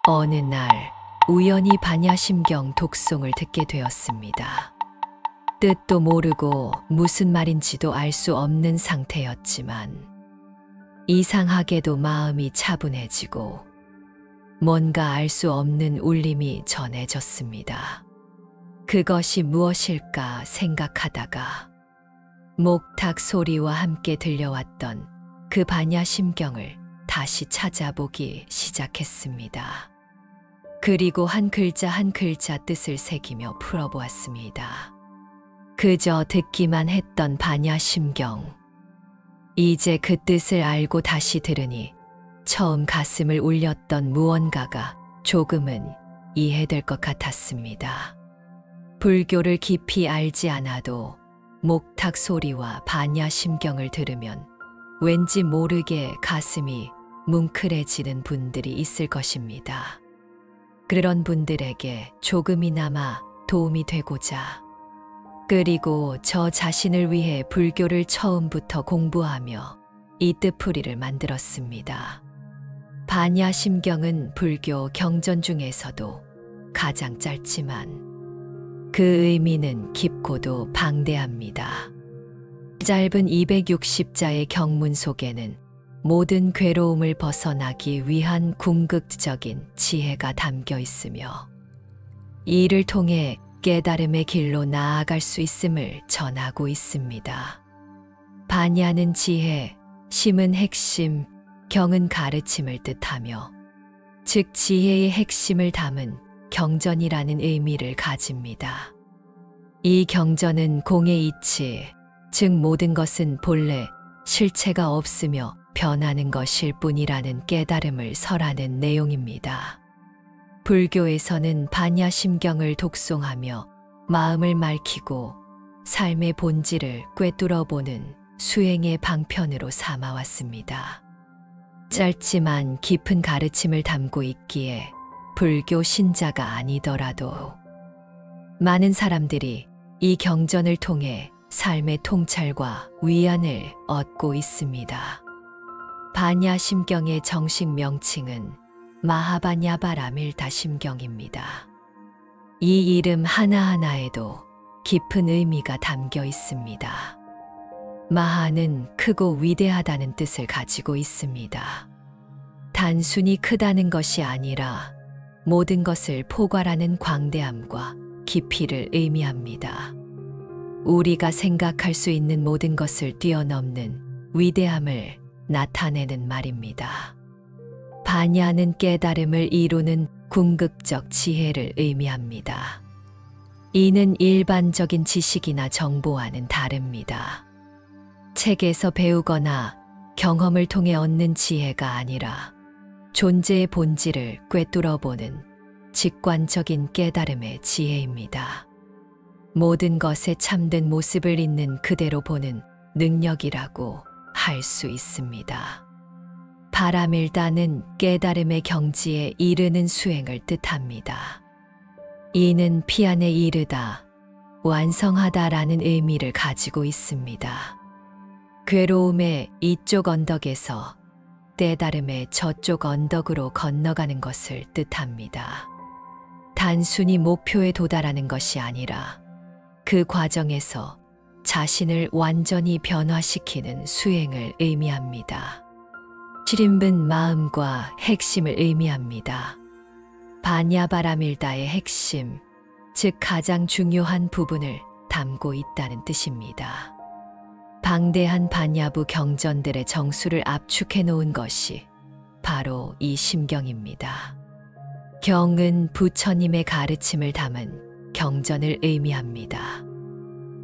어느 날 우연히 반야심경 독송을 듣게 되었습니다. 뜻도 모르고 무슨 말인지도 알 수 없는 상태였지만 이상하게도 마음이 차분해지고 뭔가 알 수 없는 울림이 전해졌습니다. 그것이 무엇일까 생각하다가 목탁 소리와 함께 들려왔던 그 반야심경을 다시 찾아보기 시작했습니다. 그리고 한 글자 한 글자 뜻을 새기며 풀어보았습니다. 그저 듣기만 했던 반야심경. 이제 그 뜻을 알고 다시 들으니 처음 가슴을 울렸던 무언가가 조금은 이해될 것 같았습니다. 불교를 깊이 알지 않아도 목탁 소리와 반야심경을 들으면 왠지 모르게 가슴이 뭉클해지는 분들이 있을 것입니다. 그런 분들에게 조금이나마 도움이 되고자, 그리고 저 자신을 위해 불교를 처음부터 공부하며 이 뜻풀이를 만들었습니다. 반야심경은 불교 경전 중에서도 가장 짧지만 그 의미는 깊고도 방대합니다. 짧은 260자의 경문 속에는 모든 괴로움을 벗어나기 위한 궁극적인 지혜가 담겨 있으며 이를 통해 깨달음의 길로 나아갈 수 있음을 전하고 있습니다. 반야는 지혜, 심은 핵심, 경은 가르침을 뜻하며 즉 지혜의 핵심을 담은 경전이라는 의미를 가집니다. 이 경전은 공의 이치, 즉 모든 것은 본래 실체가 없으며 변하는 것일 뿐이라는 깨달음을 설하는 내용입니다. 불교에서는 반야심경을 독송하며 마음을 맑히고 삶의 본질을 꿰뚫어보는 수행의 방편으로 삼아왔습니다. 짧지만 깊은 가르침을 담고 있기에 불교 신자가 아니더라도 많은 사람들이 이 경전을 통해 삶의 통찰과 위안을 얻고 있습니다. 반야심경의 정식 명칭은 마하바냐바라밀다심경입니다. 이 이름 하나하나에도 깊은 의미가 담겨 있습니다. 마하는 크고 위대하다는 뜻을 가지고 있습니다. 단순히 크다는 것이 아니라 모든 것을 포괄하는 광대함과 깊이를 의미합니다. 우리가 생각할 수 있는 모든 것을 뛰어넘는 위대함을 나타내는 말입니다. 반야는 깨달음을 이루는 궁극적 지혜를 의미합니다. 이는 일반적인 지식이나 정보와는 다릅니다. 책에서 배우거나 경험을 통해 얻는 지혜가 아니라 존재의 본질을 꿰뚫어보는 직관적인 깨달음의 지혜입니다. 모든 것의 참된 모습을 있는 그대로 보는 능력이라고 할 수 있습니다. 바라밀다는 깨달음의 경지에 이르는 수행을 뜻합니다. 이는 피안에 이르다, 완성하다라는 의미를 가지고 있습니다. 괴로움의 이쪽 언덕에서 깨달음의 저쪽 언덕으로 건너가는 것을 뜻합니다. 단순히 목표에 도달하는 것이 아니라 그 과정에서 자신을 완전히 변화시키는 수행을 의미합니다. 7인분 마음과 핵심을 의미합니다. 반야바라밀다의 핵심, 즉 가장 중요한 부분을 담고 있다는 뜻입니다. 방대한 반야부 경전들의 정수를 압축해 놓은 것이 바로 이 심경입니다. 경은 부처님의 가르침을 담은 경전을 의미합니다.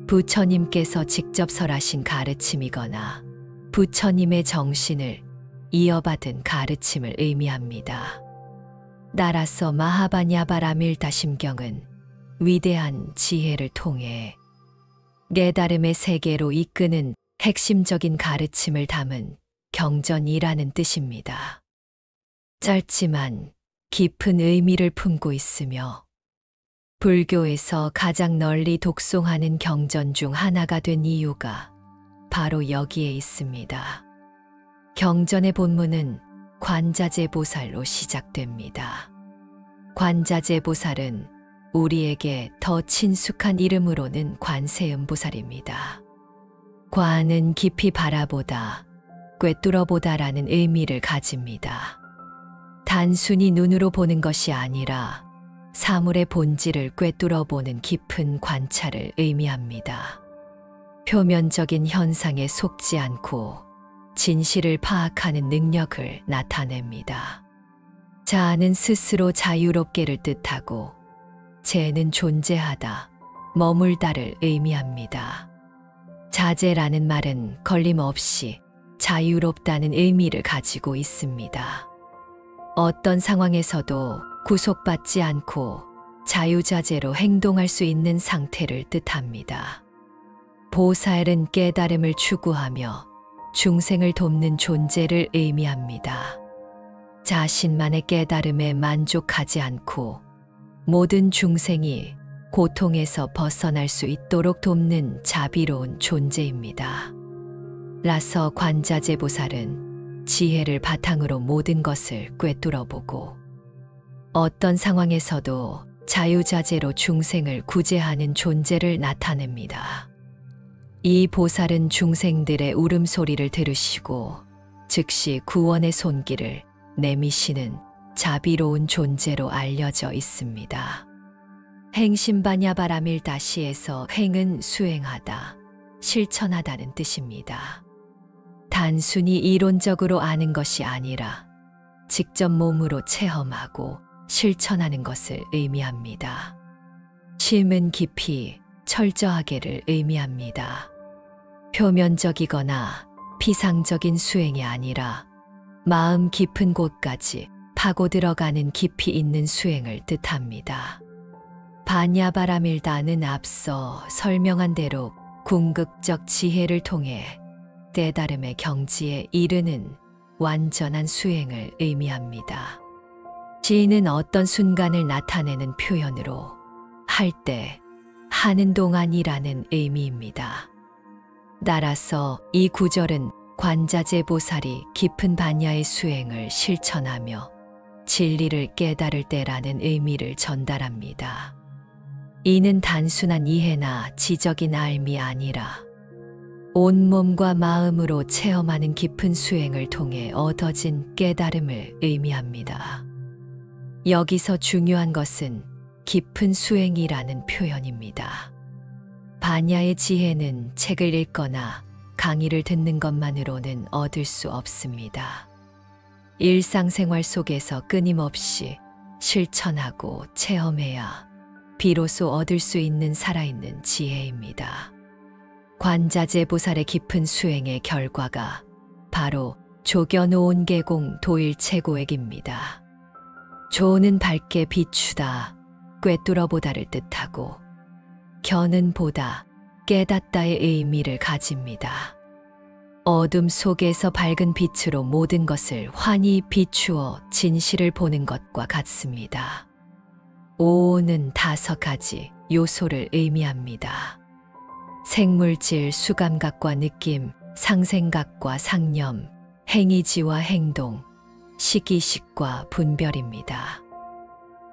부처님께서 직접 설하신 가르침이거나 부처님의 정신을 이어받은 가르침을 의미합니다. 따라서 마하바냐바라밀다심경은 위대한 지혜를 통해 깨달음의 세계로 이끄는 핵심적인 가르침을 담은 경전이라는 뜻입니다. 짧지만 깊은 의미를 품고 있으며 불교에서 가장 널리 독송하는 경전 중 하나가 된 이유가 바로 여기에 있습니다. 경전의 본문은 관자재 보살로 시작됩니다. 관자재 보살은 우리에게 더 친숙한 이름으로는 관세음 보살입니다. 관은 깊이 바라보다, 꿰뚫어보다라는 의미를 가집니다. 단순히 눈으로 보는 것이 아니라 사물의 본질을 꿰뚫어보는 깊은 관찰을 의미합니다. 표면적인 현상에 속지 않고 진실을 파악하는 능력을 나타냅니다. 자아는 스스로 자유롭게를 뜻하고 재는 존재하다, 머물다를 의미합니다. 자재라는 말은 걸림없이 자유롭다는 의미를 가지고 있습니다. 어떤 상황에서도 구속받지 않고 자유자재로 행동할 수 있는 상태를 뜻합니다. 보살은 깨달음을 추구하며 중생을 돕는 존재를 의미합니다. 자신만의 깨달음에 만족하지 않고 모든 중생이 고통에서 벗어날 수 있도록 돕는 자비로운 존재입니다. 라서 관자재 보살은 지혜를 바탕으로 모든 것을 꿰뚫어보고 어떤 상황에서도 자유자재로 중생을 구제하는 존재를 나타냅니다. 이 보살은 중생들의 울음소리를 들으시고 즉시 구원의 손길을 내미시는 자비로운 존재로 알려져 있습니다. 행심바냐바라밀다시에서 행은 수행하다, 실천하다는 뜻입니다. 단순히 이론적으로 아는 것이 아니라 직접 몸으로 체험하고 실천하는 것을 의미합니다. 심은 깊이, 철저하게를 의미합니다. 표면적이거나 피상적인 수행이 아니라 마음 깊은 곳까지 파고 들어가는 깊이 있는 수행을 뜻합니다. 바냐바라밀다는 앞서 설명한 대로 궁극적 지혜를 통해 깨달음의 경지에 이르는 완전한 수행을 의미합니다. 지는 어떤 순간을 나타내는 표현으로 할 때, 하는 동안이라는 의미입니다. 따라서 이 구절은 관자재 보살이 깊은 반야의 수행을 실천하며 진리를 깨달을 때라는 의미를 전달합니다. 이는 단순한 이해나 지적인 알미 아니라 온몸과 마음으로 체험하는 깊은 수행을 통해 얻어진 깨달음을 의미합니다. 여기서 중요한 것은 깊은 수행이라는 표현입니다. 반야의 지혜는 책을 읽거나 강의를 듣는 것만으로는 얻을 수 없습니다. 일상생활 속에서 끊임없이 실천하고 체험해야 비로소 얻을 수 있는 살아있는 지혜입니다. 관자재 보살의 깊은 수행의 결과가 바로 조견오온 계공 도일체고액입니다. 조는 밝게 비추다, 꿰뚫어보다를 뜻하고 견은 보다, 깨닫다의 의미를 가집니다. 어둠 속에서 밝은 빛으로 모든 것을 환히 비추어 진실을 보는 것과 같습니다. 오온은 5가지 요소를 의미합니다. 생물질, 수감각과 느낌, 상생각과 상념, 행위지와 행동, 시기식과 분별입니다.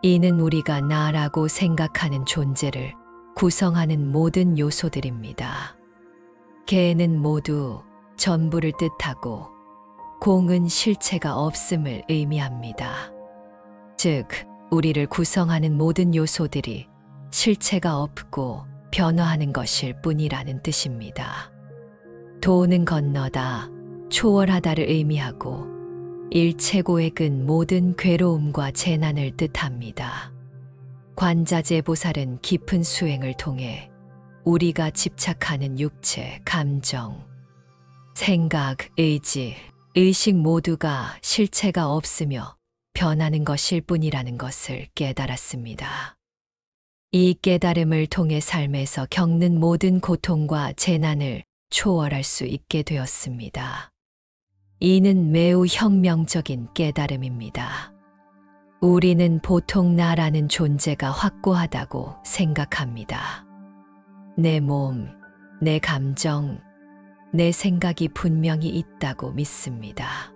이는 우리가 나라고 생각하는 존재를 구성하는 모든 요소들입니다. 개는 모두 전부를 뜻하고 공은 실체가 없음을 의미합니다. 즉, 우리를 구성하는 모든 요소들이 실체가 없고 변화하는 것일 뿐이라는 뜻입니다. 도는 건너다, 초월하다를 의미하고 일체고액은 모든 괴로움과 재난을 뜻합니다. 관자재 보살은 깊은 수행을 통해 우리가 집착하는 육체, 감정, 생각, 의지, 의식 모두가 실체가 없으며 변하는 것일 뿐이라는 것을 깨달았습니다. 이 깨달음을 통해 삶에서 겪는 모든 고통과 재난을 초월할 수 있게 되었습니다. 이는 매우 혁명적인 깨달음입니다. 우리는 보통 나라는 존재가 확고하다고 생각합니다. 내 몸, 내 감정, 내 생각이 분명히 있다고 믿습니다.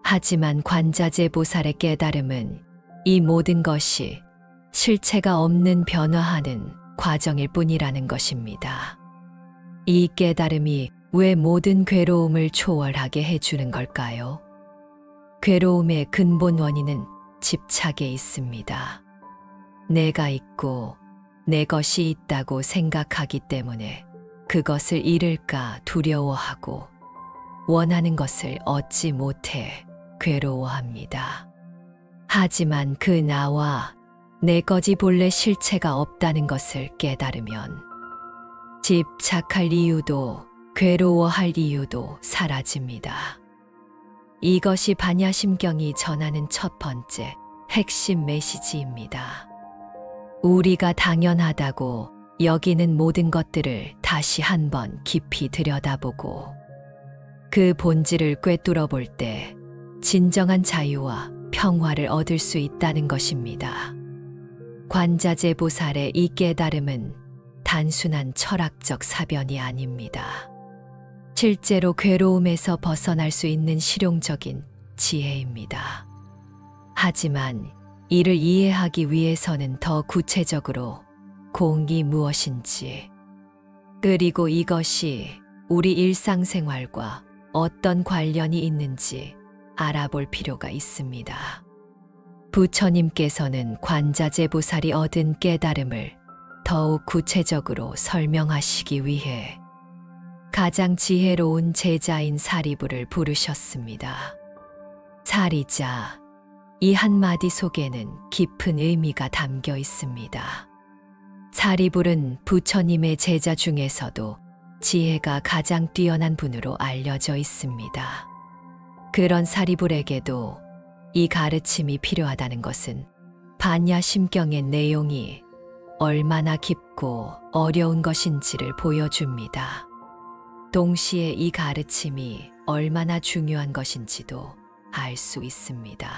하지만 관자재 보살의 깨달음은 이 모든 것이 실체가 없는 변화하는 과정일 뿐이라는 것입니다. 이 깨달음이 왜 모든 괴로움을 초월하게 해주는 걸까요? 괴로움의 근본 원인은 집착에 있습니다. 내가 있고 내 것이 있다고 생각하기 때문에 그것을 잃을까 두려워하고 원하는 것을 얻지 못해 괴로워합니다. 하지만 그 나와 내 것이 본래 실체가 없다는 것을 깨달으면 집착할 이유도 괴로워할 이유도 사라집니다. 이것이 반야심경이 전하는 첫 번째 핵심 메시지입니다. 우리가 당연하다고 여기는 모든 것들을 다시 한번 깊이 들여다보고 그 본질을 꿰뚫어 볼 때 진정한 자유와 평화를 얻을 수 있다는 것입니다. 관자재 보살의 이 깨달음은 단순한 철학적 사변이 아닙니다. 실제로 괴로움에서 벗어날 수 있는 실용적인 지혜입니다. 하지만 이를 이해하기 위해서는 더 구체적으로 공이 무엇인지, 그리고 이것이 우리 일상생활과 어떤 관련이 있는지 알아볼 필요가 있습니다. 부처님께서는 관자재 보살이 얻은 깨달음을 더욱 구체적으로 설명하시기 위해 가장 지혜로운 제자인 사리부를 부르셨습니다. 사리자, 이 한마디 속에는 깊은 의미가 담겨 있습니다. 사리불은 부처님의 제자 중에서도 지혜가 가장 뛰어난 분으로 알려져 있습니다. 그런 사리불에게도 이 가르침이 필요하다는 것은 반야심경의 내용이 얼마나 깊고 어려운 것인지를 보여줍니다. 동시에 이 가르침이 얼마나 중요한 것인지도 알 수 있습니다.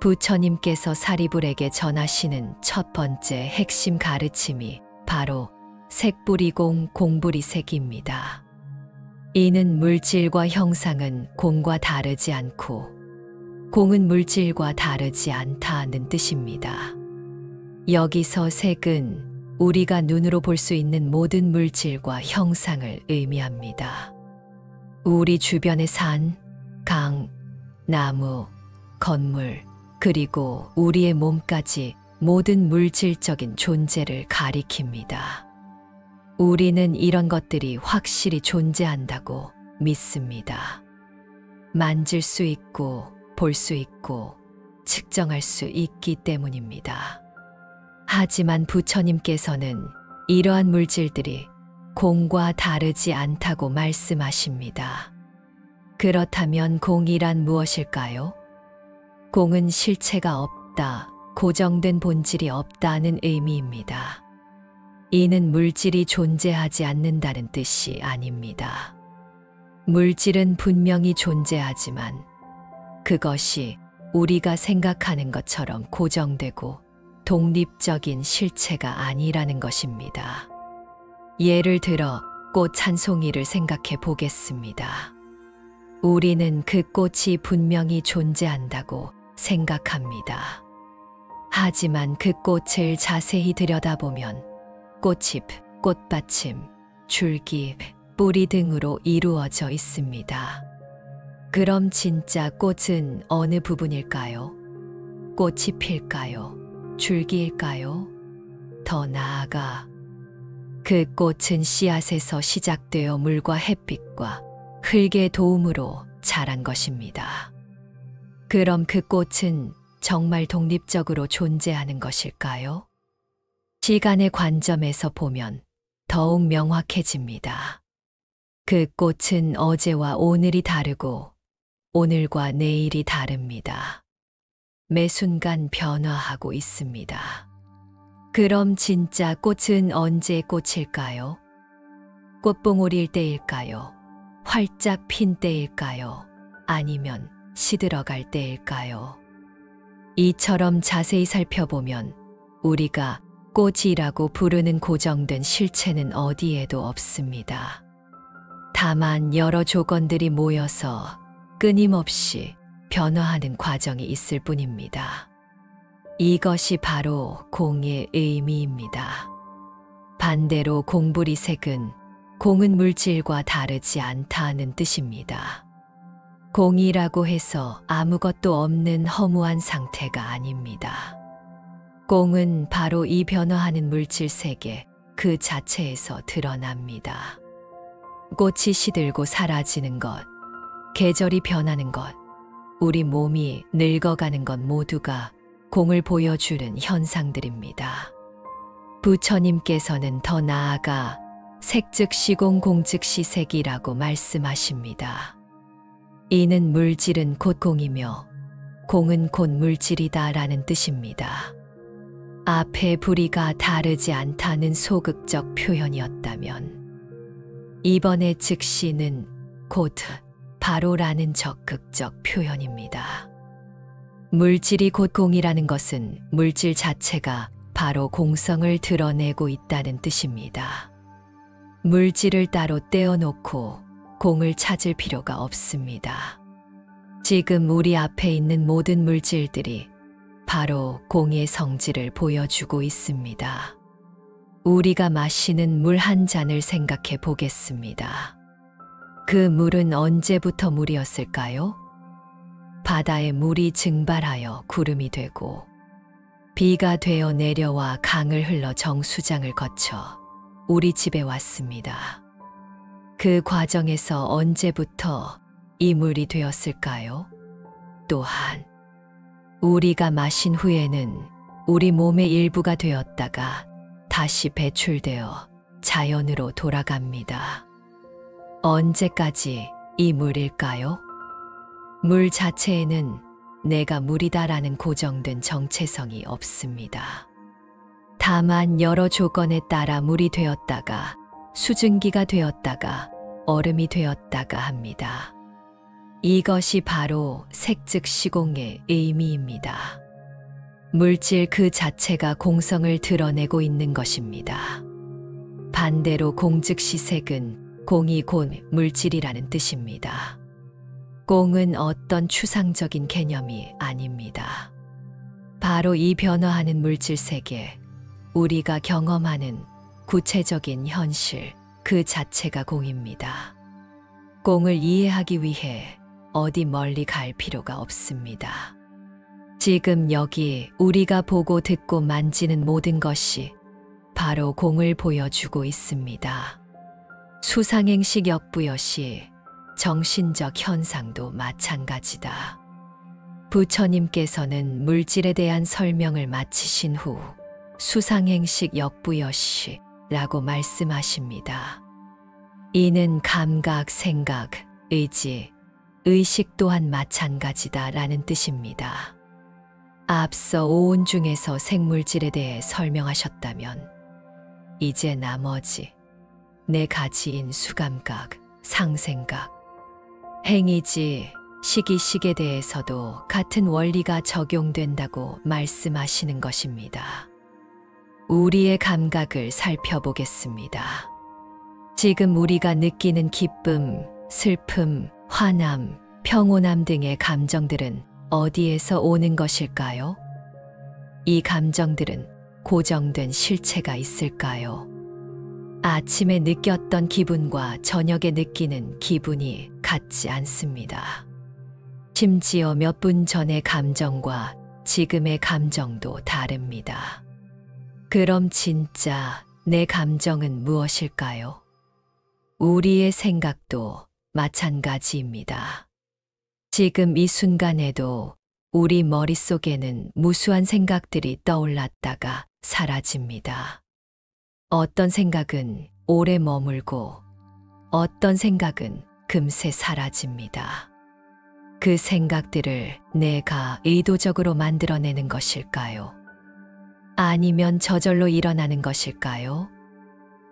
부처님께서 사리불에게 전하시는 첫 번째 핵심 가르침이 바로 색불이공 공불이색입니다. 이는 물질과 형상은 공과 다르지 않고 공은 물질과 다르지 않다는 뜻입니다. 여기서 색은 우리가 눈으로 볼 수 있는 모든 물질과 형상을 의미합니다. 우리 주변의 산, 강, 나무, 건물, 그리고 우리의 몸까지 모든 물질적인 존재를 가리킵니다. 우리는 이런 것들이 확실히 존재한다고 믿습니다. 만질 수 있고 볼 수 있고 측정할 수 있기 때문입니다. 하지만 부처님께서는 이러한 물질들이 공과 다르지 않다고 말씀하십니다. 그렇다면 공이란 무엇일까요? 공은 실체가 없다, 고정된 본질이 없다는 의미입니다. 이는 물질이 존재하지 않는다는 뜻이 아닙니다. 물질은 분명히 존재하지만 그것이 우리가 생각하는 것처럼 고정되고 독립적인 실체가 아니라는 것입니다. 예를 들어 꽃 한 송이를 생각해 보겠습니다. 우리는 그 꽃이 분명히 존재한다고 생각합니다. 하지만 그 꽃을 자세히 들여다보면 꽃잎, 꽃받침, 줄기, 뿌리 등으로 이루어져 있습니다. 그럼 진짜 꽃은 어느 부분일까요? 꽃이 필까요? 줄기일까요? 더 나아가 그 꽃은 씨앗에서 시작되어 물과 햇빛과 흙의 도움으로 자란 것입니다. 그럼 그 꽃은 정말 독립적으로 존재하는 것일까요? 시간의 관점에서 보면 더욱 명확해집니다. 그 꽃은 어제와 오늘이 다르고 오늘과 내일이 다릅니다. 매 순간 변화하고 있습니다. 그럼 진짜 꽃은 언제 꽃일까요? 꽃봉오리일 때일까요? 활짝 핀 때일까요? 아니면 시들어갈 때일까요? 이처럼 자세히 살펴보면 우리가 꽃이라고 부르는 고정된 실체는 어디에도 없습니다. 다만 여러 조건들이 모여서 끊임없이 변화하는 과정이 있을 뿐입니다. 이것이 바로 공의 의미입니다. 반대로 공불이색은 공은 물질과 다르지 않다는 뜻입니다. 공이라고 해서 아무것도 없는 허무한 상태가 아닙니다. 공은 바로 이 변화하는 물질 세계 그 자체에서 드러납니다. 꽃이 시들고 사라지는 것, 계절이 변하는 것, 우리 몸이 늙어가는 것 모두가 공을 보여주는 현상들입니다. 부처님께서는 더 나아가 색즉시 공, 공즉시 색이라고 말씀하십니다. 이는 물질은 곧 공이며 공은 곧 물질이다 라는 뜻입니다. 앞의 불의가 다르지 않다는 소극적 표현이었다면 이번의 즉시는 곧 바로라는 적극적 표현입니다. 물질이 곧 공이라는 것은 물질 자체가 바로 공성을 드러내고 있다는 뜻입니다. 물질을 따로 떼어놓고 공을 찾을 필요가 없습니다. 지금 우리 앞에 있는 모든 물질들이 바로 공의 성질을 보여주고 있습니다. 우리가 마시는 물 한 잔을 생각해 보겠습니다. 그 물은 언제부터 물이었을까요? 바다의 물이 증발하여 구름이 되고 비가 되어 내려와 강을 흘러 정수장을 거쳐 우리 집에 왔습니다. 그 과정에서 언제부터 이 물이 되었을까요? 또한 우리가 마신 후에는 우리 몸의 일부가 되었다가 다시 배출되어 자연으로 돌아갑니다. 언제까지 이 물일까요? 물 자체에는 내가 물이다라는 고정된 정체성이 없습니다. 다만 여러 조건에 따라 물이 되었다가 수증기가 되었다가 얼음이 되었다가 합니다. 이것이 바로 색즉시공의 의미입니다. 물질 그 자체가 공성을 드러내고 있는 것입니다. 반대로 공즉시색은 공이 곧 물질이라는 뜻입니다. 공은 어떤 추상적인 개념이 아닙니다. 바로 이 변화하는 물질 세계, 우리가 경험하는 구체적인 현실 그 자체가 공입니다. 공을 이해하기 위해 어디 멀리 갈 필요가 없습니다. 지금 여기 우리가 보고 듣고 만지는 모든 것이 바로 공을 보여주고 있습니다. 수상행식 역부여시 정신적 현상도 마찬가지다. 부처님께서는 물질에 대한 설명을 마치신 후 수상행식 역부여시라고 말씀하십니다. 이는 감각, 생각, 의지, 의식 또한 마찬가지다라는 뜻입니다. 앞서 오온 중에서 생물질에 대해 설명하셨다면 이제 나머지 네 가지인 수감각, 상생각, 행이지, 시기식에 대해서도 같은 원리가 적용된다고 말씀하시는 것입니다. 우리의 감각을 살펴보겠습니다. 지금 우리가 느끼는 기쁨, 슬픔, 화남, 평온함 등의 감정들은 어디에서 오는 것일까요? 이 감정들은 고정된 실체가 있을까요? 아침에 느꼈던 기분과 저녁에 느끼는 기분이 같지 않습니다. 심지어 몇 분 전의 감정과 지금의 감정도 다릅니다. 그럼 진짜 내 감정은 무엇일까요? 우리의 생각도 마찬가지입니다. 지금 이 순간에도 우리 머릿속에는 무수한 생각들이 떠올랐다가 사라집니다. 어떤 생각은 오래 머물고 어떤 생각은 금세 사라집니다. 그 생각들을 내가 의도적으로 만들어내는 것일까요? 아니면 저절로 일어나는 것일까요?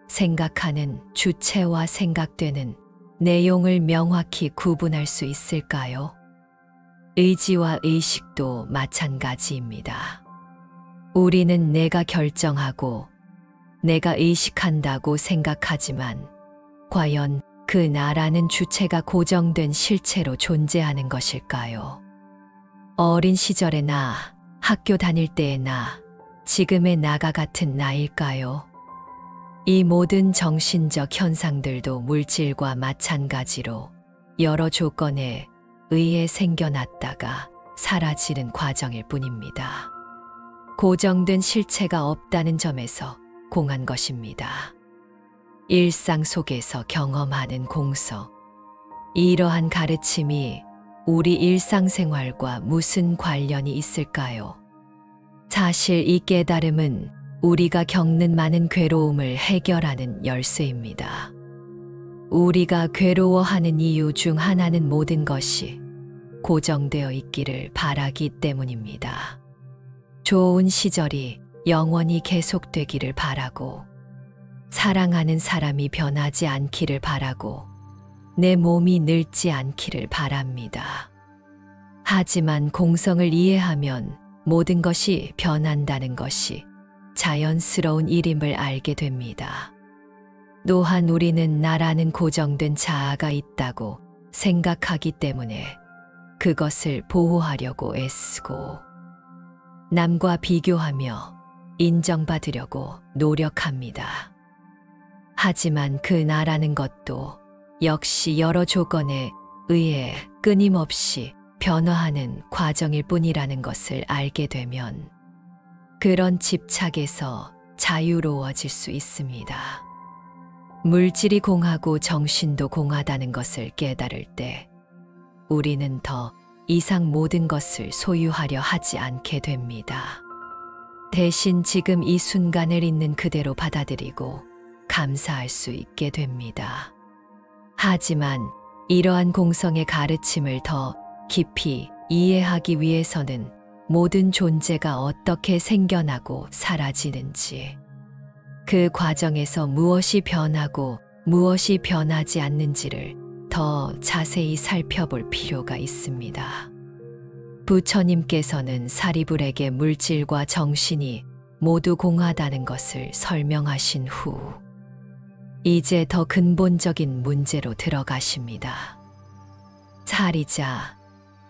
생각하는 주체와 생각되는 내용을 명확히 구분할 수 있을까요? 의지와 의식도 마찬가지입니다. 우리는 내가 결정하고 내가 의식한다고 생각하지만 과연 그 나라는 주체가 고정된 실체로 존재하는 것일까요? 어린 시절의 나, 학교 다닐 때의 나, 지금의 나가 같은 나일까요? 이 모든 정신적 현상들도 물질과 마찬가지로 여러 조건에 의해 생겨났다가 사라지는 과정일 뿐입니다. 고정된 실체가 없다는 점에서 공한 것입니다. 일상 속에서 경험하는 공서. 이러한 가르침이 우리 일상생활과 무슨 관련이 있을까요? 사실 이 깨달음은 우리가 겪는 많은 괴로움을 해결하는 열쇠입니다. 우리가 괴로워하는 이유 중 하나는 모든 것이 고정되어 있기를 바라기 때문입니다. 좋은 시절이 영원히 계속되기를 바라고, 사랑하는 사람이 변하지 않기를 바라고, 내 몸이 늙지 않기를 바랍니다. 하지만 공성을 이해하면 모든 것이 변한다는 것이 자연스러운 일임을 알게 됩니다. 또한 우리는 나라는 고정된 자아가 있다고 생각하기 때문에 그것을 보호하려고 애쓰고, 남과 비교하며 인정받으려고 노력합니다. 하지만 그 나라는 것도 역시 여러 조건에 의해 끊임없이 변화하는 과정일 뿐이라는 것을 알게 되면 그런 집착에서 자유로워질 수 있습니다. 물질이 공하고 정신도 공하다는 것을 깨달을 때 우리는 더 이상 모든 것을 소유하려 하지 않게 됩니다. 대신 지금 이 순간을 있는 그대로 받아들이고 감사할 수 있게 됩니다. 하지만 이러한 공성의 가르침을 더 깊이 이해하기 위해서는 모든 존재가 어떻게 생겨나고 사라지는지, 그 과정에서 무엇이 변하고 무엇이 변하지 않는지를 더 자세히 살펴볼 필요가 있습니다. 부처님께서는 사리불에게 물질과 정신이 모두 공하다는 것을 설명하신 후 이제 더 근본적인 문제로 들어가십니다. 사리자,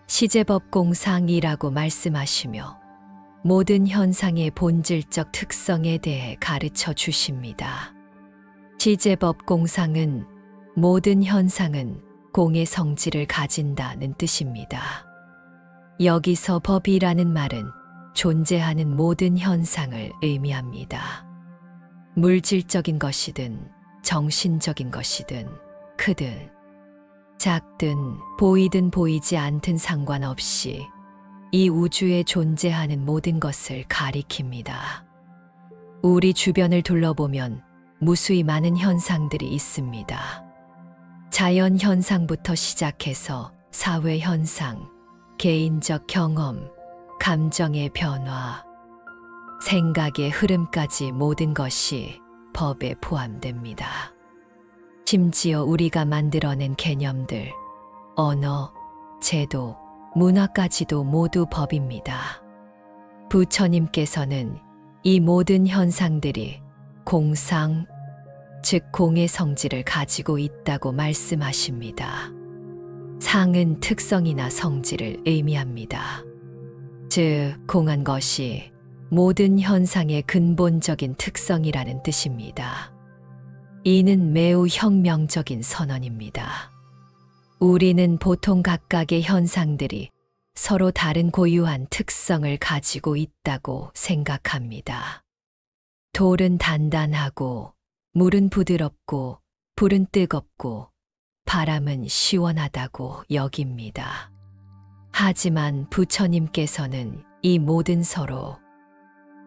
시제법공상이라고 말씀하시며 모든 현상의 본질적 특성에 대해 가르쳐 주십니다. 시제법공상은 모든 현상은 공의 성질을 가진다는 뜻입니다. 여기서 법이라는 말은 존재하는 모든 현상을 의미합니다. 물질적인 것이든 정신적인 것이든 크든 작든 보이든 보이지 않든 상관없이 이 우주에 존재하는 모든 것을 가리킵니다. 우리 주변을 둘러보면 무수히 많은 현상들이 있습니다. 자연 현상부터 시작해서 사회 현상, 개인적 경험, 감정의 변화, 생각의 흐름까지 모든 것이 법에 포함됩니다. 심지어 우리가 만들어낸 개념들, 언어, 제도, 문화까지도 모두 법입니다. 부처님께서는 이 모든 현상들이 공상, 즉 공의 성질을 가지고 있다고 말씀하십니다. 상은 특성이나 성질을 의미합니다. 즉, 공한 것이 모든 현상의 근본적인 특성이라는 뜻입니다. 이는 매우 혁명적인 선언입니다. 우리는 보통 각각의 현상들이 서로 다른 고유한 특성을 가지고 있다고 생각합니다. 돌은 단단하고, 물은 부드럽고, 불은 뜨겁고, 바람은 시원하다고 여깁니다. 하지만 부처님께서는 이 모든 서로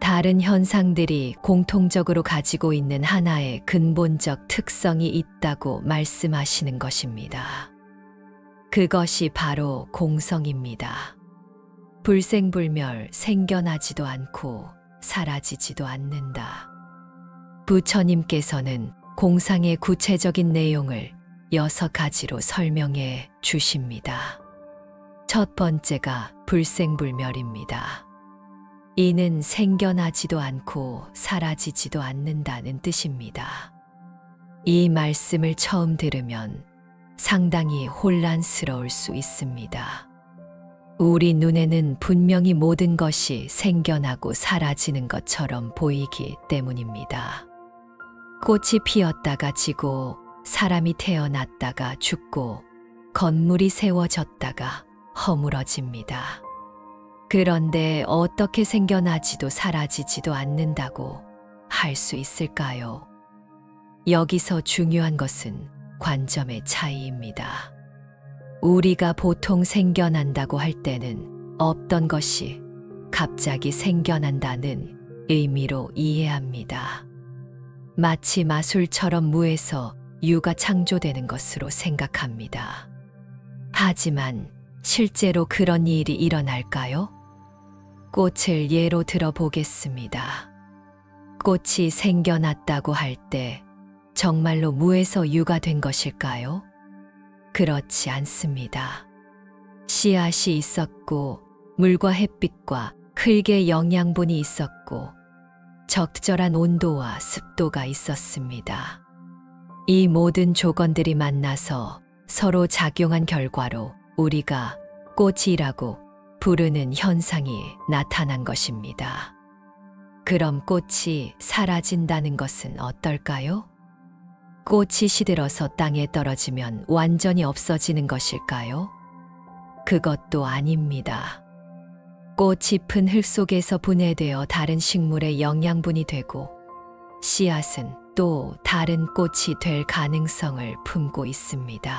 다른 현상들이 공통적으로 가지고 있는 하나의 근본적 특성이 있다고 말씀하시는 것입니다. 그것이 바로 공성입니다. 불생불멸, 생겨나지도 않고 사라지지도 않는다. 부처님께서는 공상의 구체적인 내용을 6가지로 설명해 주십니다. 첫 번째가 불생불멸입니다. 이는 생겨나지도 않고 사라지지도 않는다는 뜻입니다. 이 말씀을 처음 들으면 상당히 혼란스러울 수 있습니다. 우리 눈에는 분명히 모든 것이 생겨나고 사라지는 것처럼 보이기 때문입니다. 꽃이 피었다가 지고 사람이 태어났다가 죽고 건물이 세워졌다가 허물어집니다. 그런데 어떻게 생겨나지도 사라지지도 않는다고 할 수 있을까요? 여기서 중요한 것은 관점의 차이입니다. 우리가 보통 생겨난다고 할 때는 없던 것이 갑자기 생겨난다는 의미로 이해합니다. 마치 마술처럼 무에서 유가 창조되는 것으로 생각합니다. 하지만 실제로 그런 일이 일어날까요? 꽃을 예로 들어 보겠습니다. 꽃이 생겨났다고 할 때 정말로 무에서 유가 된 것일까요? 그렇지 않습니다. 씨앗이 있었고 물과 햇빛과 흙의 영양분이 있었고 적절한 온도와 습도가 있었습니다. 이 모든 조건들이 만나서 서로 작용한 결과로 우리가 꽃이라고 부르는 현상이 나타난 것입니다. 그럼 꽃이 사라진다는 것은 어떨까요? 꽃이 시들어서 땅에 떨어지면 완전히 없어지는 것일까요? 그것도 아닙니다. 꽃이 푼 흙 속에서 분해되어 다른 식물의 영양분이 되고 씨앗은 또 다른 꽃이 될 가능성을 품고 있습니다.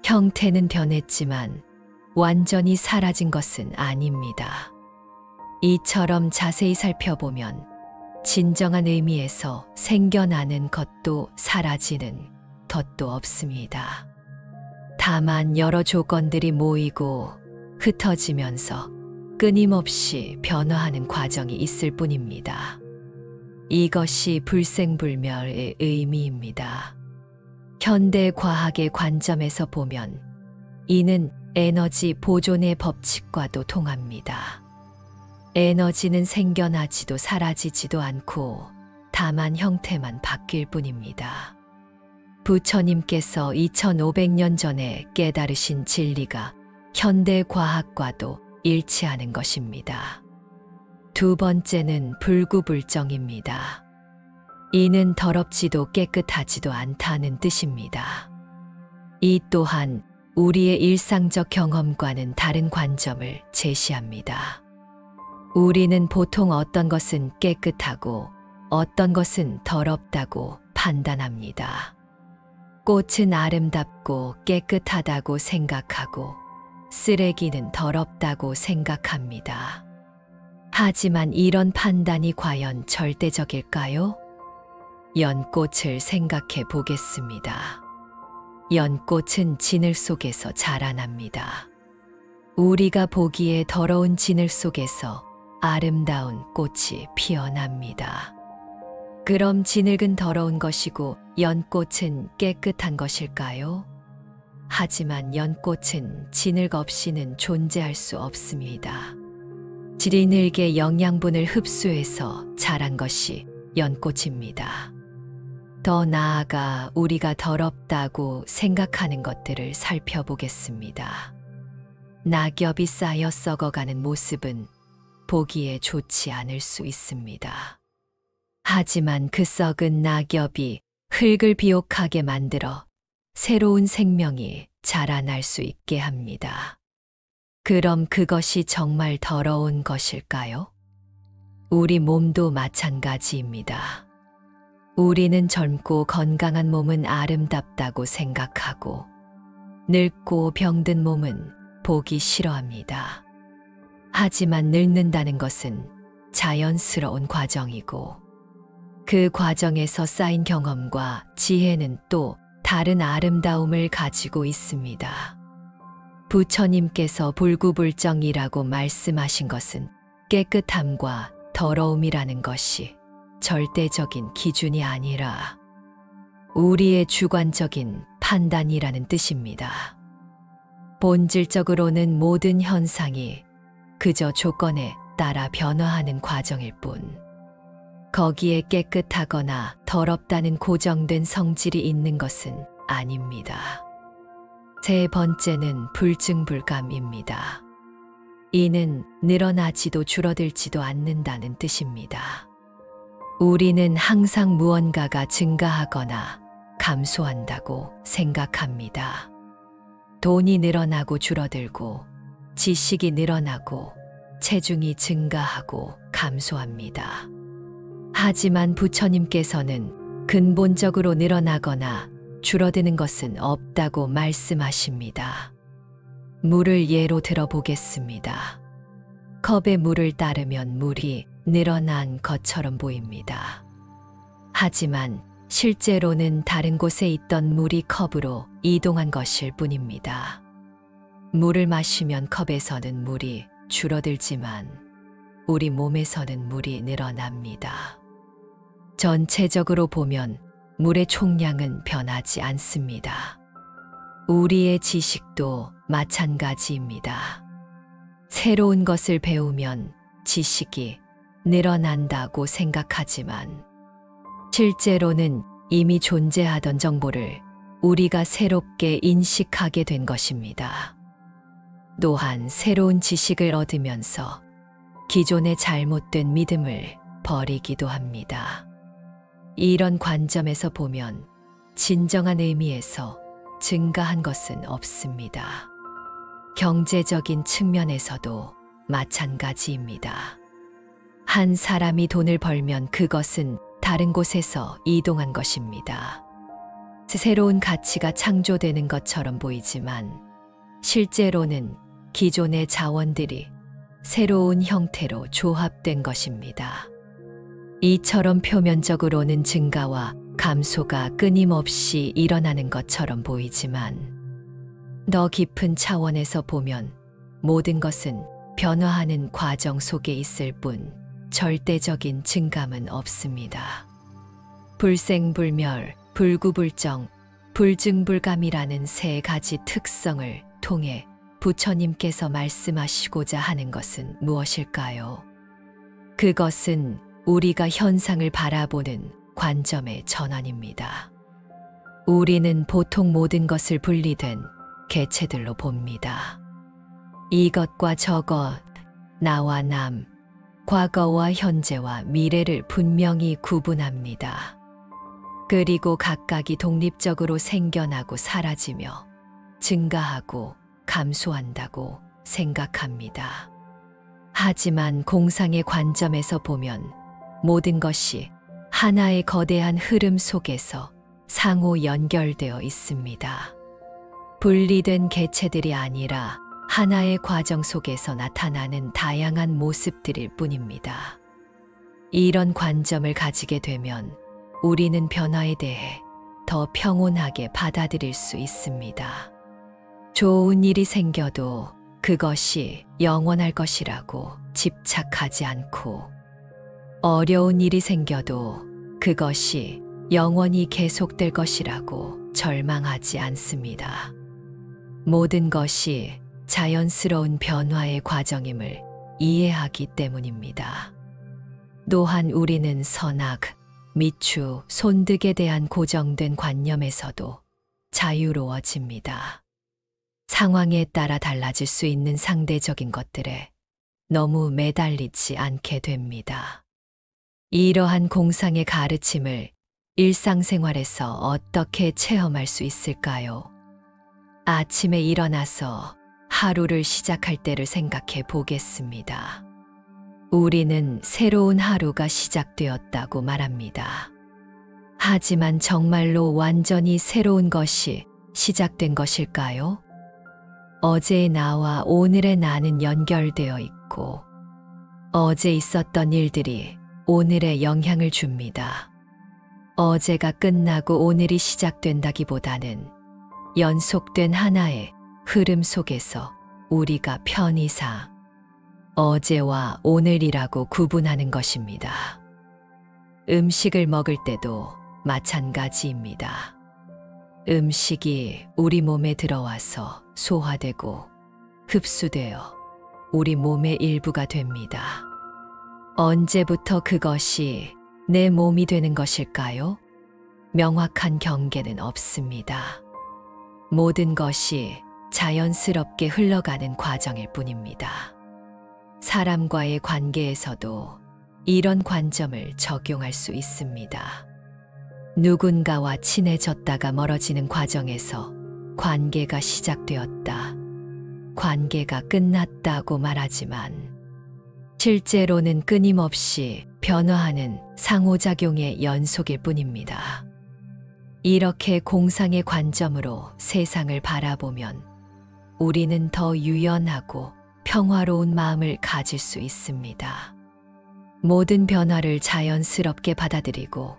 형태는 변했지만 완전히 사라진 것은 아닙니다. 이처럼 자세히 살펴보면 진정한 의미에서 생겨나는 것도 사라지는 것도 없습니다. 다만 여러 조건들이 모이고 흩어지면서 끊임없이 변화하는 과정이 있을 뿐입니다. 이것이 불생불멸의 의미입니다. 현대 과학의 관점에서 보면 이는 에너지 보존의 법칙과도 통합니다. 에너지는 생겨나지도 사라지지도 않고 다만 형태만 바뀔 뿐입니다. 부처님께서 2500년 전에 깨달으신 진리가 현대 과학과도 일치하는 것입니다. 두 번째는 불구불정입니다. 이는 더럽지도 깨끗하지도 않다는 뜻입니다. 이 또한 우리의 일상적 경험과는 다른 관점을 제시합니다. 우리는 보통 어떤 것은 깨끗하고 어떤 것은 더럽다고 판단합니다. 꽃은 아름답고 깨끗하다고 생각하고 쓰레기는 더럽다고 생각합니다. 하지만 이런 판단이 과연 절대적일까요? 연꽃을 생각해 보겠습니다. 연꽃은 진흙 속에서 자라납니다. 우리가 보기에 더러운 진흙 속에서 아름다운 꽃이 피어납니다. 그럼 진흙은 더러운 것이고 연꽃은 깨끗한 것일까요? 하지만 연꽃은 진흙 없이는 존재할 수 없습니다. 진흙의 영양분을 흡수해서 자란 것이 연꽃입니다. 더 나아가 우리가 더럽다고 생각하는 것들을 살펴보겠습니다. 낙엽이 쌓여 썩어가는 모습은 보기에 좋지 않을 수 있습니다. 하지만 그 썩은 낙엽이 흙을 비옥하게 만들어 새로운 생명이 자라날 수 있게 합니다. 그럼 그것이 정말 더러운 것일까요? 우리 몸도 마찬가지입니다. 우리는 젊고 건강한 몸은 아름답다고 생각하고 늙고 병든 몸은 보기 싫어합니다. 하지만 늙는다는 것은 자연스러운 과정이고 그 과정에서 쌓인 경험과 지혜는 또 다른 아름다움을 가지고 있습니다. 부처님께서 불구불정이라고 말씀하신 것은 깨끗함과 더러움이라는 것이 절대적인 기준이 아니라 우리의 주관적인 판단이라는 뜻입니다. 본질적으로는 모든 현상이 그저 조건에 따라 변화하는 과정일 뿐, 거기에 깨끗하거나 더럽다는 고정된 성질이 있는 것은 아닙니다. 세 번째는 불증불감입니다. 이는 늘어나지도 줄어들지도 않는다는 뜻입니다. 우리는 항상 무언가가 증가하거나 감소한다고 생각합니다. 돈이 늘어나고 줄어들고, 지식이 늘어나고, 체중이 증가하고 감소합니다. 하지만 부처님께서는 근본적으로 늘어나거나 줄어드는 것은 없다고 말씀하십니다. 물을 예로 들어보겠습니다. 컵에 물을 따르면 물이 늘어난 것처럼 보입니다. 하지만 실제로는 다른 곳에 있던 물이 컵으로 이동한 것일 뿐입니다. 물을 마시면 컵에서는 물이 줄어들지만 우리 몸에서는 물이 늘어납니다. 전체적으로 보면 물의 총량은 변하지 않습니다. 우리의 지식도 마찬가지입니다. 새로운 것을 배우면 지식이 늘어난다고 생각하지만 실제로는 이미 존재하던 정보를 우리가 새롭게 인식하게 된 것입니다. 또한 새로운 지식을 얻으면서 기존의 잘못된 믿음을 버리기도 합니다. 이런 관점에서 보면 진정한 의미에서 증가한 것은 없습니다. 경제적인 측면에서도 마찬가지입니다. 한 사람이 돈을 벌면 그것은 다른 곳에서 이동한 것입니다. 새로운 가치가 창조되는 것처럼 보이지만 실제로는 기존의 자원들이 새로운 형태로 조합된 것입니다. 이처럼 표면적으로는 증가와 감소가 끊임없이 일어나는 것처럼 보이지만 더 깊은 차원에서 보면 모든 것은 변화하는 과정 속에 있을 뿐 절대적인 증감은 없습니다. 불생불멸, 불구불정, 불증불감이라는 세 가지 특성을 통해 부처님께서 말씀하시고자 하는 것은 무엇일까요? 그것은 우리가 현상을 바라보는 관점의 전환입니다. 우리는 보통 모든 것을 분리된 개체들로 봅니다. 이것과 저것, 나와 남, 과거와 현재와 미래를 분명히 구분합니다. 그리고 각각이 독립적으로 생겨나고 사라지며 증가하고 감소한다고 생각합니다. 하지만 공상의 관점에서 보면 모든 것이 하나의 거대한 흐름 속에서 상호 연결되어 있습니다. 분리된 개체들이 아니라 하나의 과정 속에서 나타나는 다양한 모습들일 뿐입니다. 이런 관점을 가지게 되면 우리는 변화에 대해 더 평온하게 받아들일 수 있습니다. 좋은 일이 생겨도 그것이 영원할 것이라고 집착하지 않고, 어려운 일이 생겨도 그것이 영원히 계속될 것이라고 절망하지 않습니다. 모든 것이 자연스러운 변화의 과정임을 이해하기 때문입니다. 또한 우리는 선악, 미추, 손득에 대한 고정된 관념에서도 자유로워집니다. 상황에 따라 달라질 수 있는 상대적인 것들에 너무 매달리지 않게 됩니다. 이러한 공상의 가르침을 일상생활에서 어떻게 체험할 수 있을까요? 아침에 일어나서 하루를 시작할 때를 생각해 보겠습니다. 우리는 새로운 하루가 시작되었다고 말합니다. 하지만 정말로 완전히 새로운 것이 시작된 것일까요? 어제의 나와 오늘의 나는 연결되어 있고, 어제 있었던 일들이 오늘에 영향을 줍니다. 어제가 끝나고 오늘이 시작된다기보다는 연속된 하나의 흐름 속에서 우리가 편의상 어제와 오늘이라고 구분하는 것입니다. 음식을 먹을 때도 마찬가지입니다. 음식이 우리 몸에 들어와서 소화되고 흡수되어 우리 몸의 일부가 됩니다. 언제부터 그것이 내 몸이 되는 것일까요? 명확한 경계는 없습니다. 모든 것이 자연스럽게 흘러가는 과정일 뿐입니다. 사람과의 관계에서도 이런 관점을 적용할 수 있습니다. 누군가와 친해졌다가 멀어지는 과정에서 관계가 시작되었다, 관계가 끝났다고 말하지만 실제로는 끊임없이 변화하는 상호작용의 연속일 뿐입니다. 이렇게 공상의 관점으로 세상을 바라보면 우리는 더 유연하고 평화로운 마음을 가질 수 있습니다. 모든 변화를 자연스럽게 받아들이고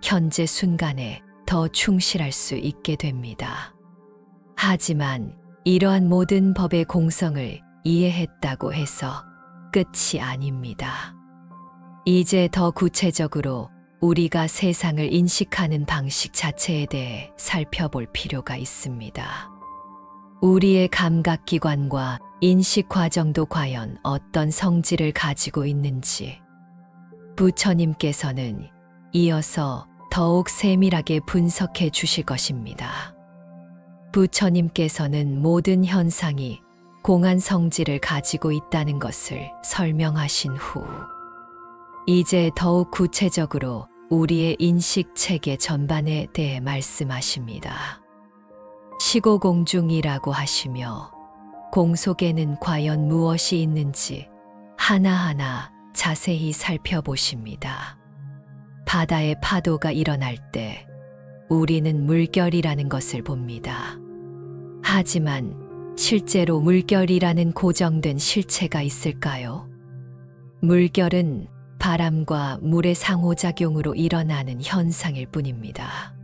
현재 순간에 더 충실할 수 있게 됩니다. 하지만 이러한 모든 법의 공성을 이해했다고 해서 끝이 아닙니다. 이제 더 구체적으로 우리가 세상을 인식하는 방식 자체에 대해 살펴볼 필요가 있습니다. 우리의 감각기관과 인식 과정도 과연 어떤 성질을 가지고 있는지 부처님께서는 이어서 더욱 세밀하게 분석해 주실 것입니다. 부처님께서는 모든 현상이 공한 성질을 가지고 있다는 것을 설명하신 후 이제 더욱 구체적으로 우리의 인식 체계 전반에 대해 말씀하십니다. 시고공중이라고 하시며 공 속에는 과연 무엇이 있는지 하나하나 자세히 살펴보십니다. 바다의 파도가 일어날 때 우리는 물결이라는 것을 봅니다. 하지만 실제로 물결이라는 고정된 실체가 있을까요? 물결은 바람과 물의 상호작용으로 일어나는 현상일 뿐입니다.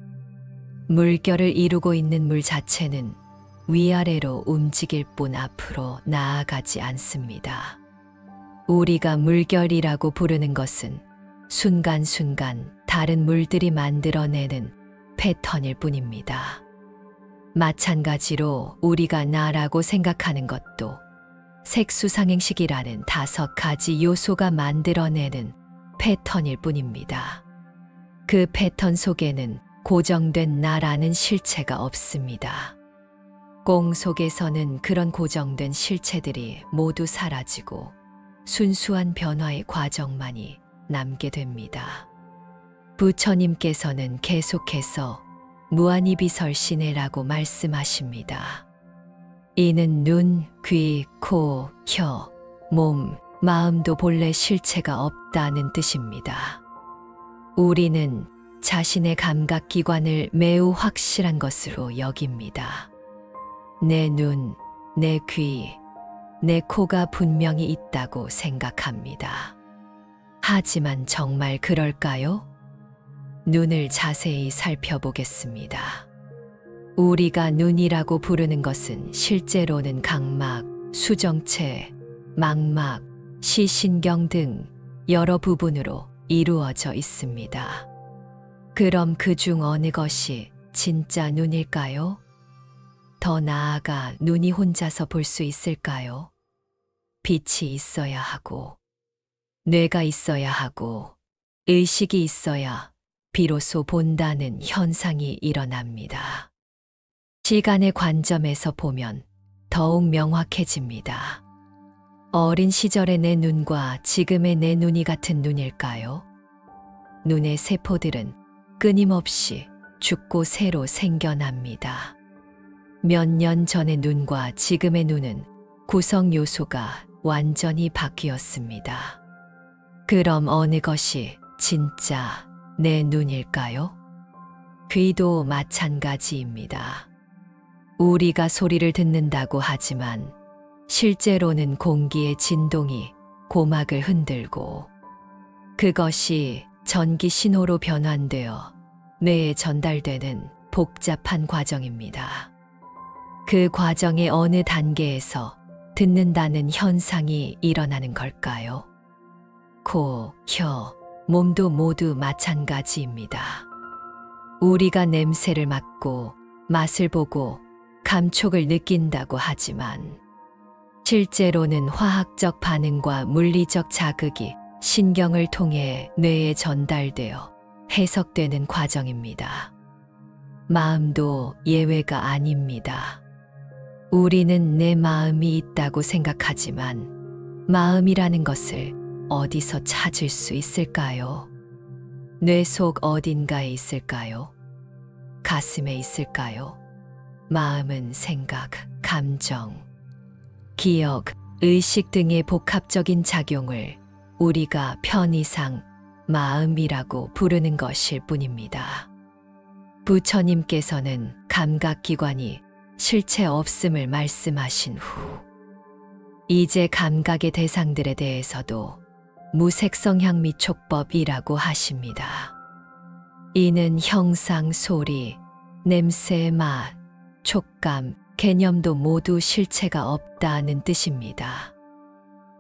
물결을 이루고 있는 물 자체는 위아래로 움직일 뿐 앞으로 나아가지 않습니다. 우리가 물결이라고 부르는 것은 순간순간 다른 물들이 만들어내는 패턴일 뿐입니다. 마찬가지로 우리가 나라고 생각하는 것도 색수상행식이라는 5가지 요소가 만들어내는 패턴일 뿐입니다. 그 패턴 속에는 고정된 나라는 실체가 없습니다. 공 속에서는 그런 고정된 실체들이 모두 사라지고 순수한 변화의 과정만이 남게 됩니다. 부처님께서는 계속해서 무한이비설신해라고 말씀하십니다. 이는 눈, 귀, 코, 혀, 몸, 마음도 본래 실체가 없다는 뜻입니다. 우리는 자신의 감각기관을 매우 확실한 것으로 여깁니다. 내 눈, 내 귀, 내 코가 분명히 있다고 생각합니다. 하지만 정말 그럴까요? 눈을 자세히 살펴보겠습니다. 우리가 눈이라고 부르는 것은 실제로는 각막, 수정체, 망막, 시신경 등 여러 부분으로 이루어져 있습니다. 그럼 그중 어느 것이 진짜 눈일까요? 더 나아가 눈이 혼자서 볼 수 있을까요? 빛이 있어야 하고, 뇌가 있어야 하고, 의식이 있어야 비로소 본다는 현상이 일어납니다. 시간의 관점에서 보면 더욱 명확해집니다. 어린 시절의 내 눈과 지금의 내 눈이 같은 눈일까요? 눈의 세포들은 끊임없이 죽고 새로 생겨납니다. 몇 년 전의 눈과 지금의 눈은 구성 요소가 완전히 바뀌었습니다. 그럼 어느 것이 진짜 내 눈일까요? 귀도 마찬가지입니다. 우리가 소리를 듣는다고 하지만 실제로는 공기의 진동이 고막을 흔들고 그것이 전기 신호로 변환되어 뇌에 전달되는 복잡한 과정입니다. 그 과정의 어느 단계에서 듣는다는 현상이 일어나는 걸까요? 코, 혀, 몸도 모두 마찬가지입니다. 우리가 냄새를 맡고 맛을 보고 감촉을 느낀다고 하지만 실제로는 화학적 반응과 물리적 자극이 신경을 통해 뇌에 전달되어 해석되는 과정입니다. 마음도 예외가 아닙니다. 우리는 내 마음이 있다고 생각하지만 마음이라는 것을 어디서 찾을 수 있을까요? 뇌 속 어딘가에 있을까요? 가슴에 있을까요? 마음은 생각, 감정, 기억, 의식 등의 복합적인 작용을 우리가 편의상 마음이라고 부르는 것일 뿐입니다. 부처님께서는 감각기관이 실체 없음을 말씀하신 후, 이제 감각의 대상들에 대해서도 무색성향 미촉법이라고 하십니다. 이는 형상, 소리, 냄새, 맛, 촉감, 개념도 모두 실체가 없다는 뜻입니다.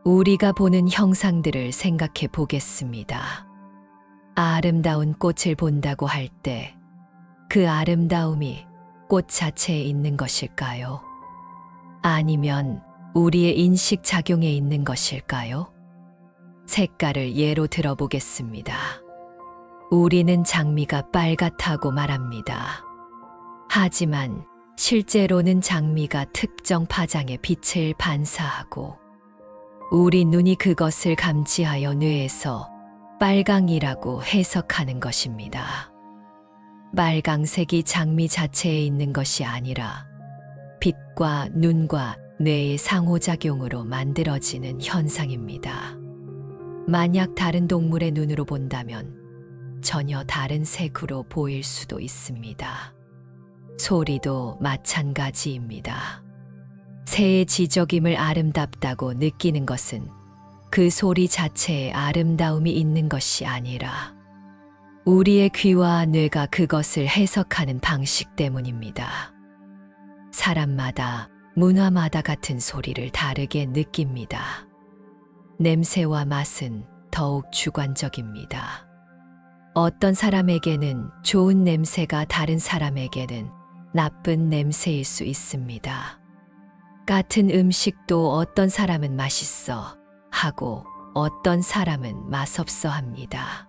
우리가 보는 형상들을 생각해 보겠습니다. 아름다운 꽃을 본다고 할 때 그 아름다움이 꽃 자체에 있는 것일까요? 아니면 우리의 인식 작용에 있는 것일까요? 색깔을 예로 들어보겠습니다. 우리는 장미가 빨갛다고 말합니다. 하지만 실제로는 장미가 특정 파장의 빛을 반사하고 우리 눈이 그것을 감지하여 뇌에서 빨강이라고 해석하는 것입니다. 빨강색이 장미 자체에 있는 것이 아니라 빛과 눈과 뇌의 상호작용으로 만들어지는 현상입니다. 만약 다른 동물의 눈으로 본다면 전혀 다른 색으로 보일 수도 있습니다. 소리도 마찬가지입니다. 새의 지저귐을 아름답다고 느끼는 것은 그 소리 자체에 아름다움이 있는 것이 아니라 우리의 귀와 뇌가 그것을 해석하는 방식 때문입니다. 사람마다, 문화마다 같은 소리를 다르게 느낍니다. 냄새와 맛은 더욱 주관적입니다. 어떤 사람에게는 좋은 냄새가 다른 사람에게는 나쁜 냄새일 수 있습니다. 같은 음식도 어떤 사람은 맛있어 하고 어떤 사람은 맛없어 합니다.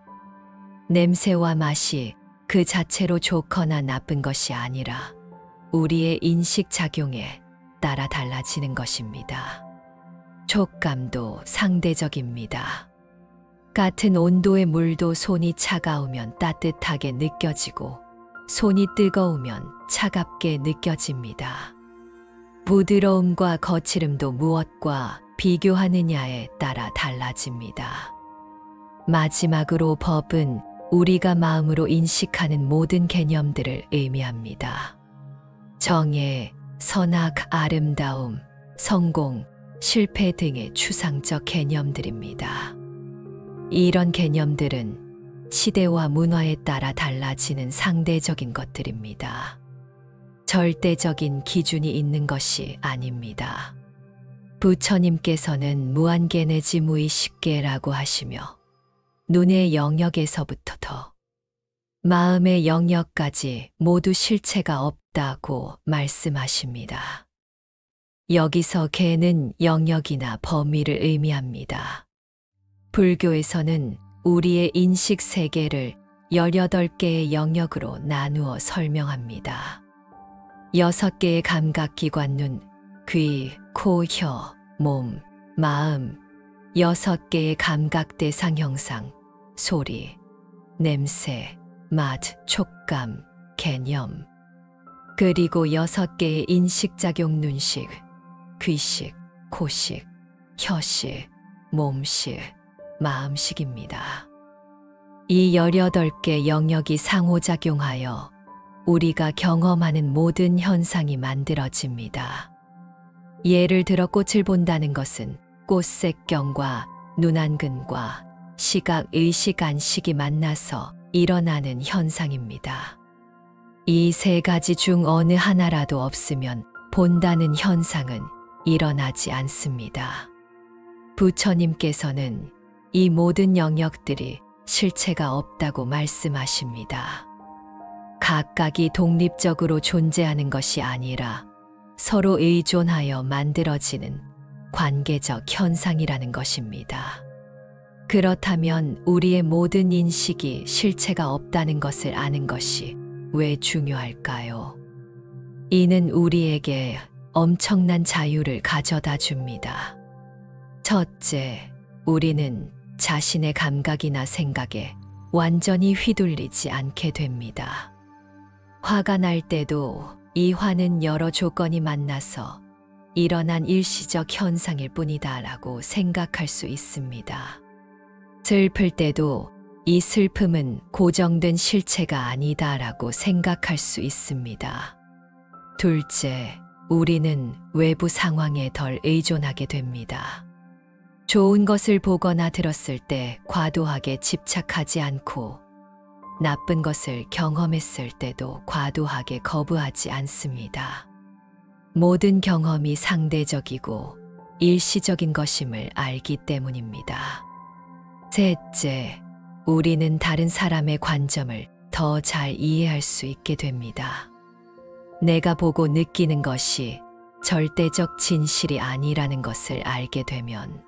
냄새와 맛이 그 자체로 좋거나 나쁜 것이 아니라 우리의 인식 작용에 따라 달라지는 것입니다. 촉감도 상대적입니다. 같은 온도의 물도 손이 차가우면 따뜻하게 느껴지고 손이 뜨거우면 차갑게 느껴집니다. 부드러움과 거칠음도 무엇과 비교하느냐에 따라 달라집니다. 마지막으로 법은 우리가 마음으로 인식하는 모든 개념들을 의미합니다. 정의, 선악, 아름다움, 성공, 실패 등의 추상적 개념들입니다. 이런 개념들은 시대와 문화에 따라 달라지는 상대적인 것들입니다. 절대적인 기준이 있는 것이 아닙니다. 부처님께서는 무한계내지 무의식계라고 하시며 눈의 영역에서부터 더 마음의 영역까지 모두 실체가 없다고 말씀하십니다. 여기서 계는 영역이나 범위를 의미합니다. 불교에서는 우리의 인식 세계를 18개의 영역으로 나누어 설명합니다. 6개의 감각기관 눈, 귀, 코, 혀, 몸, 마음, 6개의 감각 대상 형상, 소리, 냄새, 맛, 촉감, 개념, 그리고 6개의 인식작용 눈식, 귀식, 코식, 혀식, 몸식, 마음식입니다. 이 18개 영역이 상호작용하여 우리가 경험하는 모든 현상이 만들어집니다. 예를 들어 꽃을 본다는 것은 꽃색경과 눈안근과 시각, 의식, 안식이 만나서 일어나는 현상입니다. 이 3가지 중 어느 하나라도 없으면 본다는 현상은 일어나지 않습니다. 부처님께서는 이 모든 영역들이 실체가 없다고 말씀하십니다. 각각이 독립적으로 존재하는 것이 아니라 서로 의존하여 만들어지는 관계적 현상이라는 것입니다. 그렇다면 우리의 모든 인식이 실체가 없다는 것을 아는 것이 왜 중요할까요? 이는 우리에게 엄청난 자유를 가져다 줍니다. 첫째, 우리는 자신의 감각이나 생각에 완전히 휘둘리지 않게 됩니다. 화가 날 때도 이 화는 여러 조건이 만나서 일어난 일시적 현상일 뿐이다라고 생각할 수 있습니다. 슬플 때도 이 슬픔은 고정된 실체가 아니다라고 생각할 수 있습니다. 둘째, 우리는 외부 상황에 덜 의존하게 됩니다. 좋은 것을 보거나 들었을 때 과도하게 집착하지 않고 나쁜 것을 경험했을 때도 과도하게 거부하지 않습니다. 모든 경험이 상대적이고 일시적인 것임을 알기 때문입니다. 셋째, 우리는 다른 사람의 관점을 더 잘 이해할 수 있게 됩니다. 내가 보고 느끼는 것이 절대적 진실이 아니라는 것을 알게 되면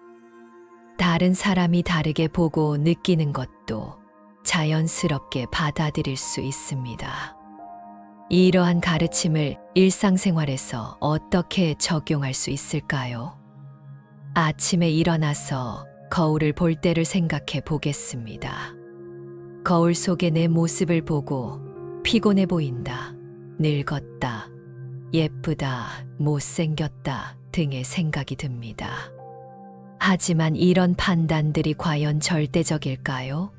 다른 사람이 다르게 보고 느끼는 것도 자연스럽게 받아들일 수 있습니다. 이러한 가르침을 일상생활에서 어떻게 적용할 수 있을까요? 아침에 일어나서 거울을 볼 때를 생각해 보겠습니다. 거울 속의 내 모습을 보고 피곤해 보인다, 늙었다, 예쁘다, 못생겼다 등의 생각이 듭니다. 하지만 이런 판단들이 과연 절대적일까요?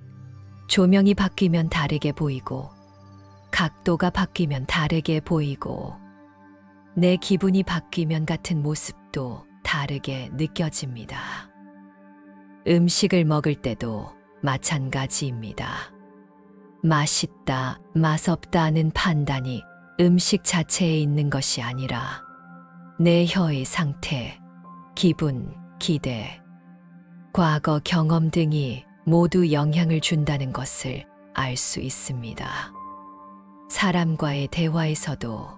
조명이 바뀌면 다르게 보이고, 각도가 바뀌면 다르게 보이고, 내 기분이 바뀌면 같은 모습도 다르게 느껴집니다. 음식을 먹을 때도 마찬가지입니다. 맛있다, 맛없다는 판단이 음식 자체에 있는 것이 아니라 내 혀의 상태, 기분, 기대, 과거 경험 등이 모두 영향을 준다는 것을 알 수 있습니다. 사람과의 대화에서도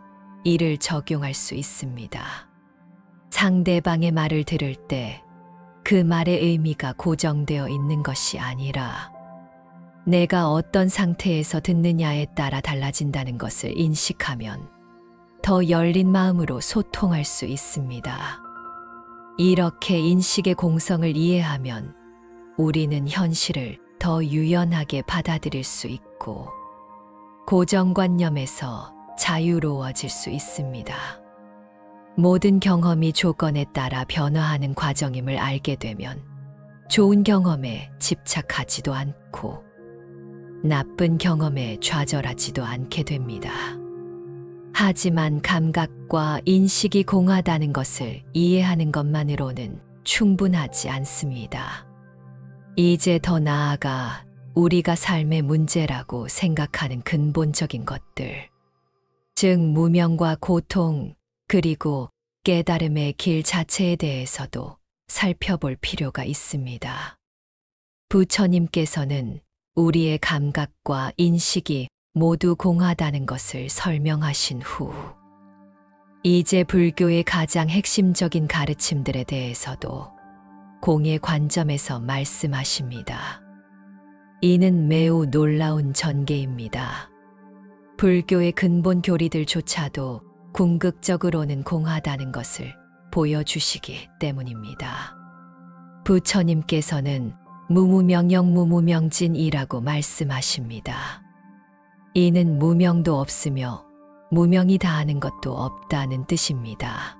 이를 적용할 수 있습니다. 상대방의 말을 들을 때 그 말의 의미가 고정되어 있는 것이 아니라 내가 어떤 상태에서 듣느냐에 따라 달라진다는 것을 인식하면 더 열린 마음으로 소통할 수 있습니다. 이렇게 인식의 공성을 이해하면 우리는 현실을 더 유연하게 받아들일 수 있고 고정관념에서 자유로워질 수 있습니다. 모든 경험이 조건에 따라 변화하는 과정임을 알게 되면 좋은 경험에 집착하지도 않고 나쁜 경험에 좌절하지도 않게 됩니다. 하지만 감각과 인식이 공하다는 것을 이해하는 것만으로는 충분하지 않습니다. 이제 더 나아가 우리가 삶의 문제라고 생각하는 근본적인 것들, 즉 무명과 고통, 그리고 깨달음의 길 자체에 대해서도 살펴볼 필요가 있습니다. 부처님께서는 우리의 감각과 인식이 모두 공하다는 것을 설명하신 후, 이제 불교의 가장 핵심적인 가르침들에 대해서도 공의 관점에서 말씀하십니다. 이는 매우 놀라운 전개입니다. 불교의 근본 교리들조차도 궁극적으로는 공하다는 것을 보여주시기 때문입니다. 부처님께서는 무무명영 무무명진이라고 말씀하십니다. 이는 무명도 없으며 무명이 다하는 것도 없다는 뜻입니다.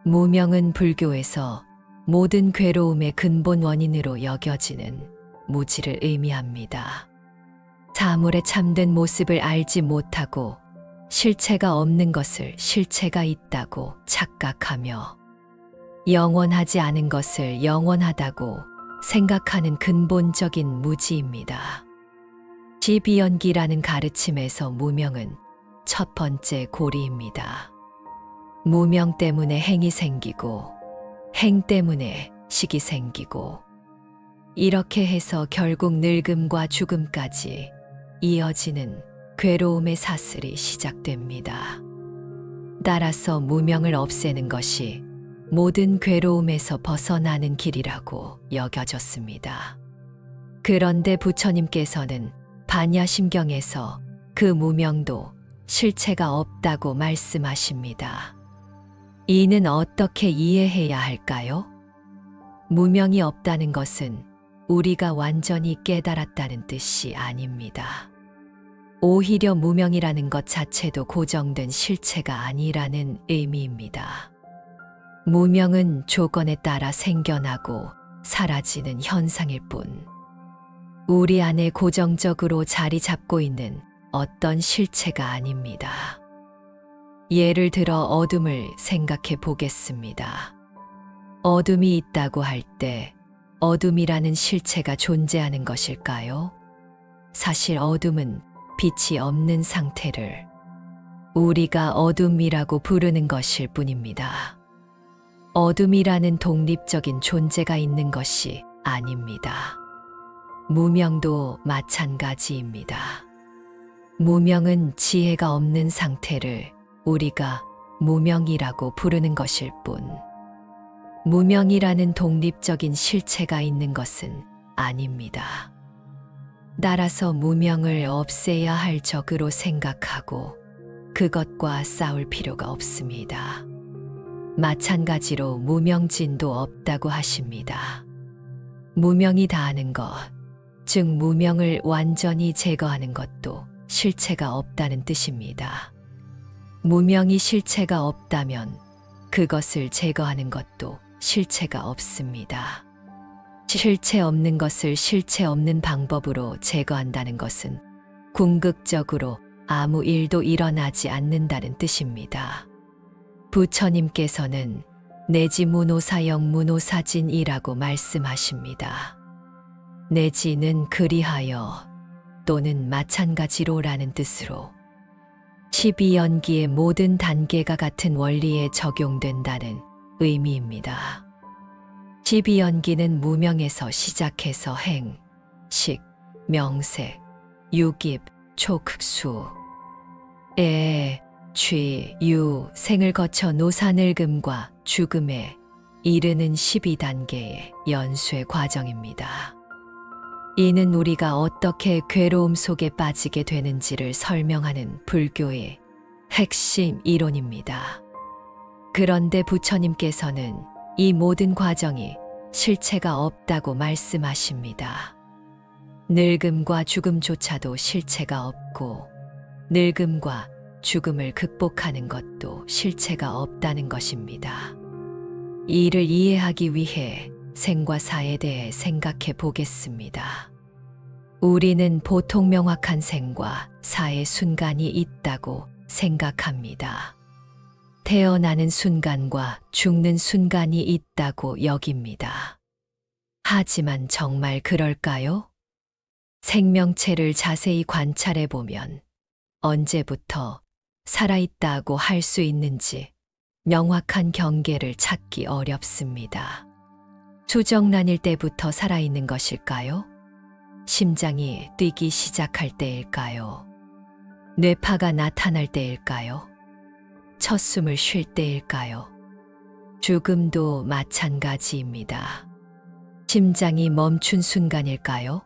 무명은 불교에서 모든 괴로움의 근본 원인으로 여겨지는 무지를 의미합니다. 사물의 참된 모습을 알지 못하고 실체가 없는 것을 실체가 있다고 착각하며 영원하지 않은 것을 영원하다고 생각하는 근본적인 무지입니다. 지비연기라는 가르침에서 무명은 첫 번째 고리입니다. 무명 때문에 행이 생기고 행 때문에 식이 생기고 이렇게 해서 결국 늙음과 죽음까지 이어지는 괴로움의 사슬이 시작됩니다. 따라서 무명을 없애는 것이 모든 괴로움에서 벗어나는 길이라고 여겨졌습니다. 그런데 부처님께서는 반야심경에서 그 무명도 실체가 없다고 말씀하십니다. 이는 어떻게 이해해야 할까요? 무명이 없다는 것은 우리가 완전히 깨달았다는 뜻이 아닙니다. 오히려 무명이라는 것 자체도 고정된 실체가 아니라는 의미입니다. 무명은 조건에 따라 생겨나고 사라지는 현상일 뿐, 우리 안에 고정적으로 자리 잡고 있는 어떤 실체가 아닙니다. 예를 들어 어둠을 생각해 보겠습니다. 어둠이 있다고 할 때 어둠이라는 실체가 존재하는 것일까요? 사실 어둠은 빛이 없는 상태를 우리가 어둠이라고 부르는 것일 뿐입니다. 어둠이라는 독립적인 존재가 있는 것이 아닙니다. 무명도 마찬가지입니다. 무명은 지혜가 없는 상태를 우리가 무명이라고 부르는 것일 뿐, 무명이라는 독립적인 실체가 있는 것은 아닙니다. 따라서 무명을 없애야 할 적으로 생각하고 그것과 싸울 필요가 없습니다. 마찬가지로 무명진도 없다고 하십니다. 무명이 다하는 것, 즉 무명을 완전히 제거하는 것도 실체가 없다는 뜻입니다. 무명이 실체가 없다면 그것을 제거하는 것도 실체가 없습니다. 실체 없는 것을 실체 없는 방법으로 제거한다는 것은 궁극적으로 아무 일도 일어나지 않는다는 뜻입니다. 부처님께서는 내지무노사영 무노사진이라고 말씀하십니다. 내지는 그리하여 또는 마찬가지로라는 뜻으로 12연기의 모든 단계가 같은 원리에 적용된다는 의미입니다. 12연기는 무명에서 시작해서 행, 식, 명색, 유깁, 촉수, 애, 취, 유, 생을 거쳐 노사늙음과 죽음에 이르는 12단계의 연수의 과정입니다. 이는 우리가 어떻게 괴로움 속에 빠지게 되는지를 설명하는 불교의 핵심 이론입니다. 그런데 부처님께서는 이 모든 과정이 실체가 없다고 말씀하십니다. 늙음과 죽음조차도 실체가 없고 늙음과 죽음을 극복하는 것도 실체가 없다는 것입니다. 이를 이해하기 위해 생과 사에 대해 생각해 보겠습니다. 우리는 보통 명확한 생과 사의 순간이 있다고 생각합니다. 태어나는 순간과 죽는 순간이 있다고 여깁니다. 하지만 정말 그럴까요? 생명체를 자세히 관찰해 보면 언제부터 살아있다고 할 수 있는지 명확한 경계를 찾기 어렵습니다. 수정란일 때부터 살아있는 것일까요? 심장이 뛰기 시작할 때일까요? 뇌파가 나타날 때일까요? 첫 숨을 쉴 때일까요? 죽음도 마찬가지입니다. 심장이 멈춘 순간일까요?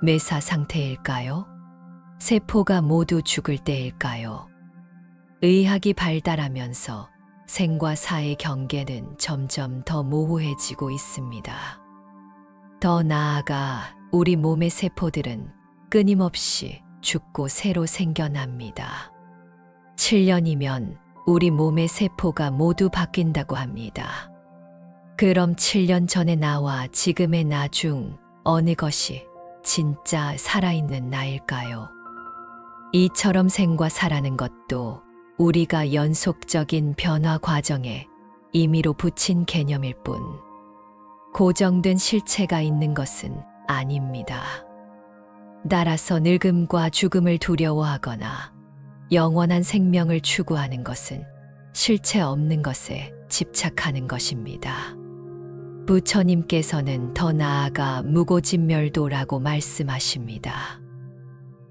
매사 상태일까요? 세포가 모두 죽을 때일까요? 의학이 발달하면서 생과 사의 경계는 점점 더 모호해지고 있습니다. 더 나아가 우리 몸의 세포들은 끊임없이 죽고 새로 생겨납니다. 7년이면 우리 몸의 세포가 모두 바뀐다고 합니다. 그럼 7년 전의 나와 지금의 나 중 어느 것이 진짜 살아있는 나일까요? 이처럼 생과 사라는 것도 우리가 연속적인 변화 과정에 임의로 붙인 개념일 뿐, 고정된 실체가 있는 것은 아닙니다. 따라서 늙음과 죽음을 두려워하거나 영원한 생명을 추구하는 것은 실체 없는 것에 집착하는 것입니다. 부처님께서는 더 나아가 무고진멸도라고 말씀하십니다.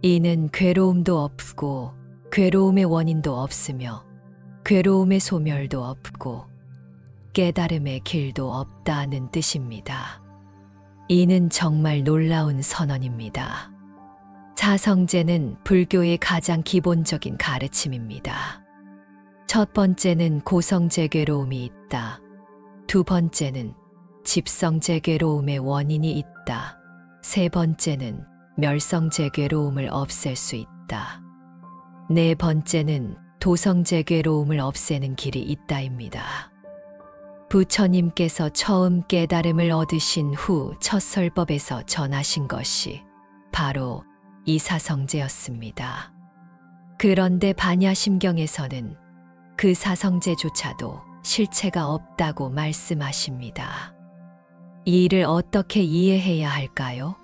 이는 괴로움도 없고 괴로움의 원인도 없으며 괴로움의 소멸도 없고 깨달음의 길도 없다는 뜻입니다. 이는 정말 놀라운 선언입니다. 사성제는 불교의 가장 기본적인 가르침입니다. 첫 번째는 고성제 괴로움이 있다. 두 번째는 집성제 괴로움의 원인이 있다. 세 번째는 멸성제 괴로움을 없앨 수 있다. 네 번째는 도성제 괴로움을 없애는 길이 있다입니다. 부처님께서 처음 깨달음을 얻으신 후 첫 설법에서 전하신 것이 바로 이 사성제였습니다. 그런데 반야심경에서는 그 사성제조차도 실체가 없다고 말씀하십니다. 이 일을 어떻게 이해해야 할까요?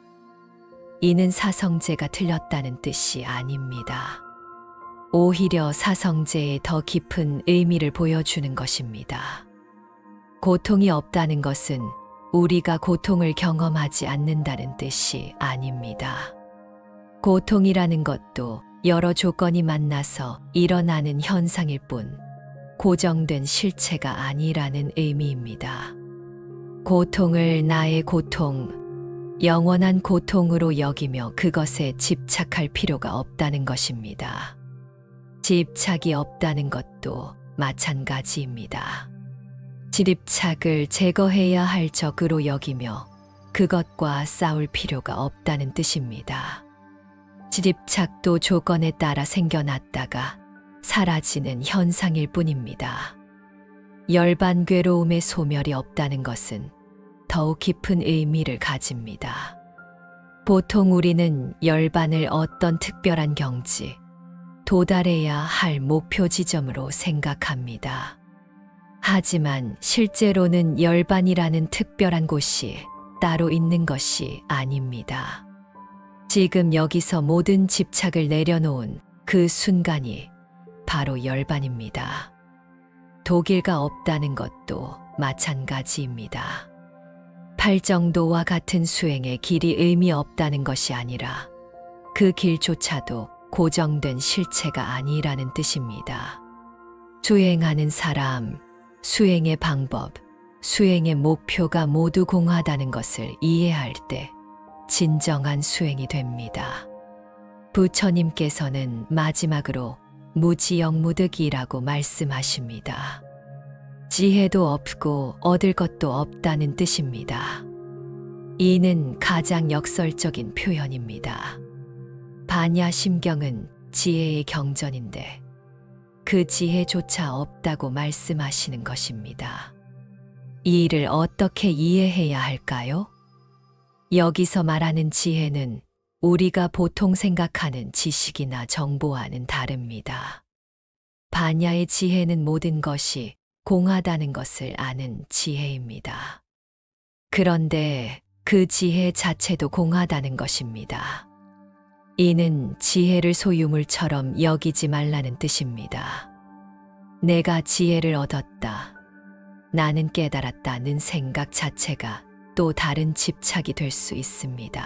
이는 사성제가 틀렸다는 뜻이 아닙니다. 오히려 사성제의 더 깊은 의미를 보여주는 것입니다. 고통이 없다는 것은 우리가 고통을 경험하지 않는다는 뜻이 아닙니다. 고통이라는 것도 여러 조건이 만나서 일어나는 현상일 뿐 고정된 실체가 아니라는 의미입니다. 고통을 나의 고통, 영원한 고통으로 여기며 그것에 집착할 필요가 없다는 것입니다. 집착이 없다는 것도 마찬가지입니다. 집착을 제거해야 할 적으로 여기며 그것과 싸울 필요가 없다는 뜻입니다. 집착도 조건에 따라 생겨났다가 사라지는 현상일 뿐입니다. 열반 괴로움의 소멸이 없다는 것은 더욱 깊은 의미를 가집니다. 보통 우리는 열반을 어떤 특별한 경지, 도달해야 할 목표 지점으로 생각합니다. 하지만 실제로는 열반이라는 특별한 곳이 따로 있는 것이 아닙니다. 지금 여기서 모든 집착을 내려놓은 그 순간이 바로 열반입니다. 독일가 없다는 것도 마찬가지입니다. 팔정도와 같은 수행의 길이 의미 없다는 것이 아니라 그 길조차도 고정된 실체가 아니라는 뜻입니다. 수행하는 사람, 수행의 방법, 수행의 목표가 모두 공하다는 것을 이해할 때 진정한 수행이 됩니다. 부처님께서는 마지막으로 무지영무득이라고 말씀하십니다. 지혜도 없고 얻을 것도 없다는 뜻입니다. 이는 가장 역설적인 표현입니다. 반야심경은 지혜의 경전인데 그 지혜조차 없다고 말씀하시는 것입니다. 이 일을 어떻게 이해해야 할까요? 여기서 말하는 지혜는 우리가 보통 생각하는 지식이나 정보와는 다릅니다. 반야의 지혜는 모든 것이 공하다는 것을 아는 지혜입니다. 그런데 그 지혜 자체도 공하다는 것입니다. 이는 지혜를 소유물처럼 여기지 말라는 뜻입니다. 내가 지혜를 얻었다, 나는 깨달았다는 생각 자체가 또 다른 집착이 될 수 있습니다.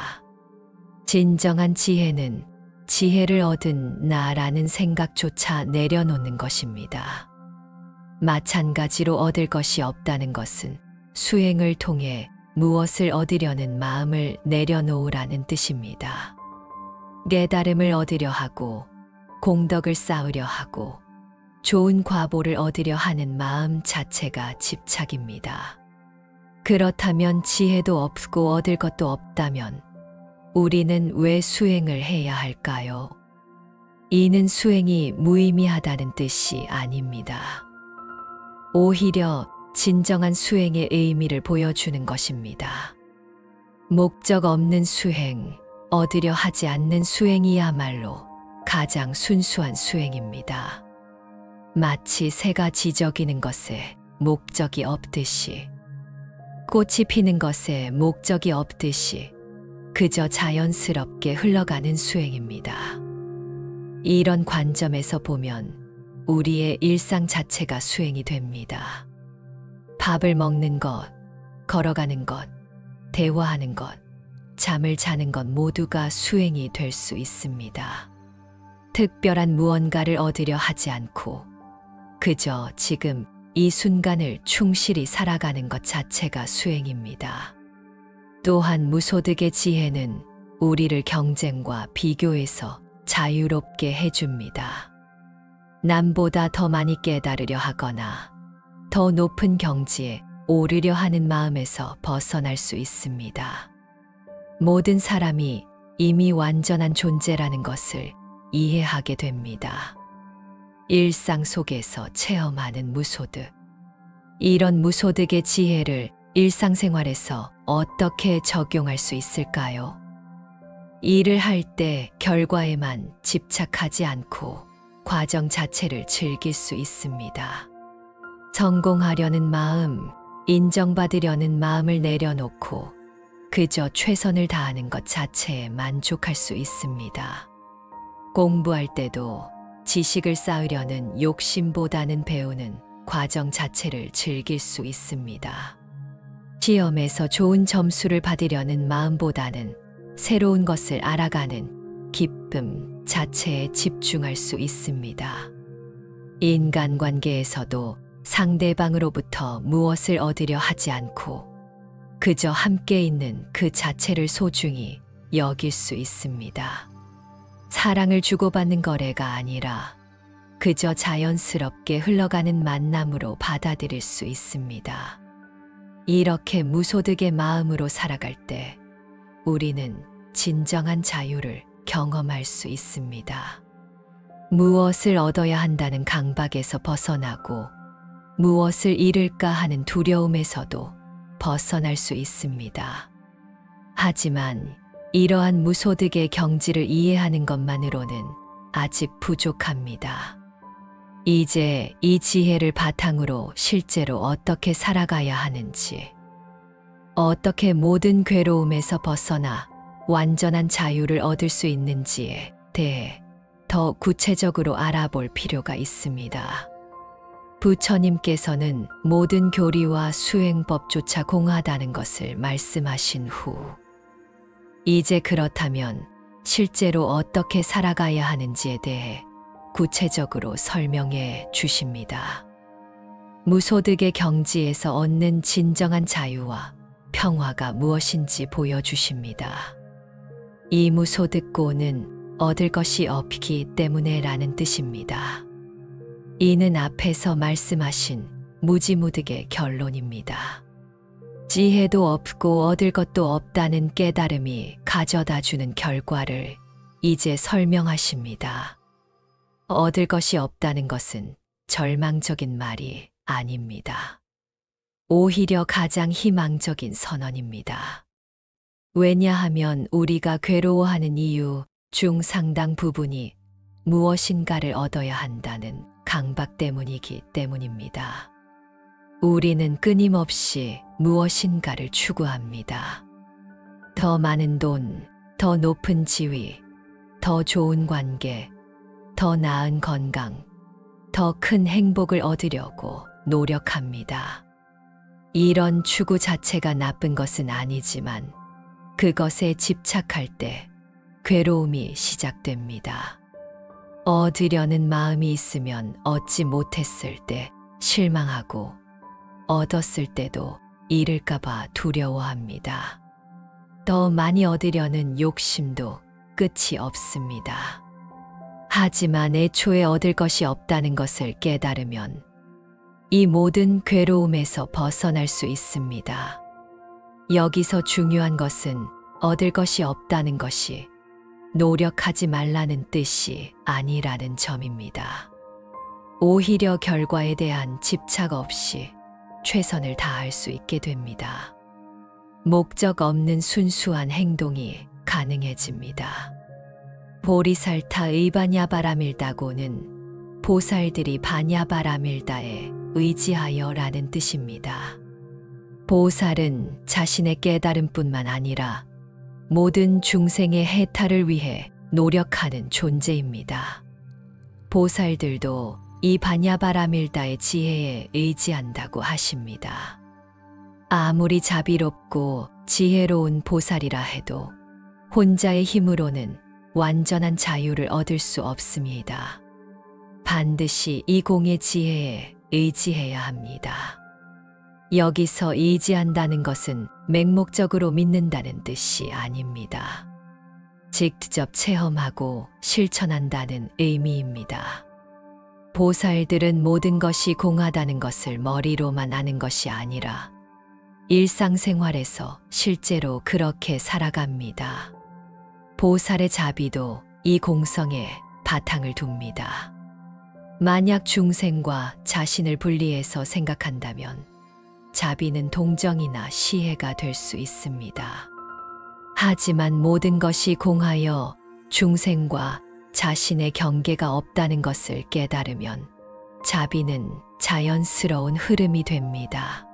진정한 지혜는 지혜를 얻은 나라는 생각조차 내려놓는 것입니다. 마찬가지로 얻을 것이 없다는 것은 수행을 통해 무엇을 얻으려는 마음을 내려놓으라는 뜻입니다. 깨달음을 얻으려 하고 공덕을 쌓으려 하고 좋은 과보를 얻으려 하는 마음 자체가 집착입니다. 그렇다면 지혜도 없고 얻을 것도 없다면 우리는 왜 수행을 해야 할까요? 이는 수행이 무의미하다는 뜻이 아닙니다. 오히려 진정한 수행의 의미를 보여주는 것입니다. 목적 없는 수행, 얻으려 하지 않는 수행이야말로 가장 순수한 수행입니다. 마치 새가 지저귀는 것에 목적이 없듯이, 꽃이 피는 것에 목적이 없듯이 그저 자연스럽게 흘러가는 수행입니다. 이런 관점에서 보면 우리의 일상 자체가 수행이 됩니다. 밥을 먹는 것, 걸어가는 것, 대화하는 것, 잠을 자는 것 모두가 수행이 될 수 있습니다. 특별한 무언가를 얻으려 하지 않고 그저 지금 이 순간을 충실히 살아가는 것 자체가 수행입니다. 또한 무소득의 지혜는 우리를 경쟁과 비교에서 자유롭게 해줍니다. 남보다 더 많이 깨달으려 하거나 더 높은 경지에 오르려 하는 마음에서 벗어날 수 있습니다. 모든 사람이 이미 완전한 존재라는 것을 이해하게 됩니다. 일상 속에서 체험하는 무소득. 이런 무소득의 지혜를 일상생활에서 어떻게 적용할 수 있을까요? 일을 할 때 결과에만 집착하지 않고 과정 자체를 즐길 수 있습니다. 성공하려는 마음, 인정받으려는 마음을 내려놓고 그저 최선을 다하는 것 자체에 만족할 수 있습니다. 공부할 때도 지식을 쌓으려는 욕심보다는 배우는 과정 자체를 즐길 수 있습니다. 시험에서 좋은 점수를 받으려는 마음보다는 새로운 것을 알아가는 기쁨 자체에 집중할 수 있습니다. 인간관계에서도 상대방으로부터 무엇을 얻으려 하지 않고 그저 함께 있는 그 자체를 소중히 여길 수 있습니다. 사랑을 주고받는 거래가 아니라 그저 자연스럽게 흘러가는 만남으로 받아들일 수 있습니다. 이렇게 무소득의 마음으로 살아갈 때 우리는 진정한 자유를 경험할 수 있습니다. 무엇을 얻어야 한다는 강박에서 벗어나고 무엇을 잃을까 하는 두려움에서도 벗어날 수 있습니다. 하지만 이러한 무소득의 경지를 이해하는 것만으로는 아직 부족합니다. 이제 이 지혜를 바탕으로 실제로 어떻게 살아가야 하는지, 어떻게 모든 괴로움에서 벗어나 완전한 자유를 얻을 수 있는지에 대해 더 구체적으로 알아볼 필요가 있습니다. 부처님께서는 모든 교리와 수행법조차 공하다는 것을 말씀하신 후, 이제 그렇다면 실제로 어떻게 살아가야 하는지에 대해 구체적으로 설명해 주십니다. 무소득의 경지에서 얻는 진정한 자유와 평화가 무엇인지 보여주십니다. 이 무소득고는 얻을 것이 없기 때문에 라는 뜻입니다. 이는 앞에서 말씀하신 무지무득의 결론입니다. 지혜도 없고 얻을 것도 없다는 깨달음이 가져다주는 결과를 이제 설명하십니다. 얻을 것이 없다는 것은 절망적인 말이 아닙니다. 오히려 가장 희망적인 선언입니다. 왜냐하면 우리가 괴로워하는 이유 중 상당 부분이 무엇인가를 얻어야 한다는 강박 때문이기 때문입니다. 우리는 끊임없이 무엇인가를 추구합니다. 더 많은 돈, 더 높은 지위, 더 좋은 관계, 더 나은 건강, 더 큰 행복을 얻으려고 노력합니다. 이런 추구 자체가 나쁜 것은 아니지만 그것에 집착할 때 괴로움이 시작됩니다. 얻으려는 마음이 있으면 얻지 못했을 때 실망하고 얻었을 때도 잃을까봐 두려워합니다. 더 많이 얻으려는 욕심도 끝이 없습니다. 하지만 애초에 얻을 것이 없다는 것을 깨달으면 이 모든 괴로움에서 벗어날 수 있습니다. 여기서 중요한 것은 얻을 것이 없다는 것이 노력하지 말라는 뜻이 아니라는 점입니다. 오히려 결과에 대한 집착 없이 최선을 다할 수 있게 됩니다. 목적 없는 순수한 행동이 가능해집니다. 보리살타의 바냐바라밀다고는 보살들이 바냐바라밀다에 의지하여라는 뜻입니다. 보살은 자신의 깨달음뿐만 아니라 모든 중생의 해탈을 위해 노력하는 존재입니다. 보살들도 이 바냐바라밀다의 지혜에 의지한다고 하십니다. 아무리 자비롭고 지혜로운 보살이라 해도 혼자의 힘으로는 완전한 자유를 얻을 수 없습니다. 반드시 이 공의 지혜에 의지해야 합니다. 여기서 의지한다는 것은 맹목적으로 믿는다는 뜻이 아닙니다. 직접 체험하고 실천한다는 의미입니다. 보살들은 모든 것이 공하다는 것을 머리로만 아는 것이 아니라 일상생활에서 실제로 그렇게 살아갑니다. 보살의 자비도 이 공성에 바탕을 둡니다. 만약 중생과 자신을 분리해서 생각한다면 자비는 동정이나 시해가 될 수 있습니다. 하지만 모든 것이 공하여 중생과 자신의 경계가 없다는 것을 깨달으면 자비는 자연스러운 흐름이 됩니다.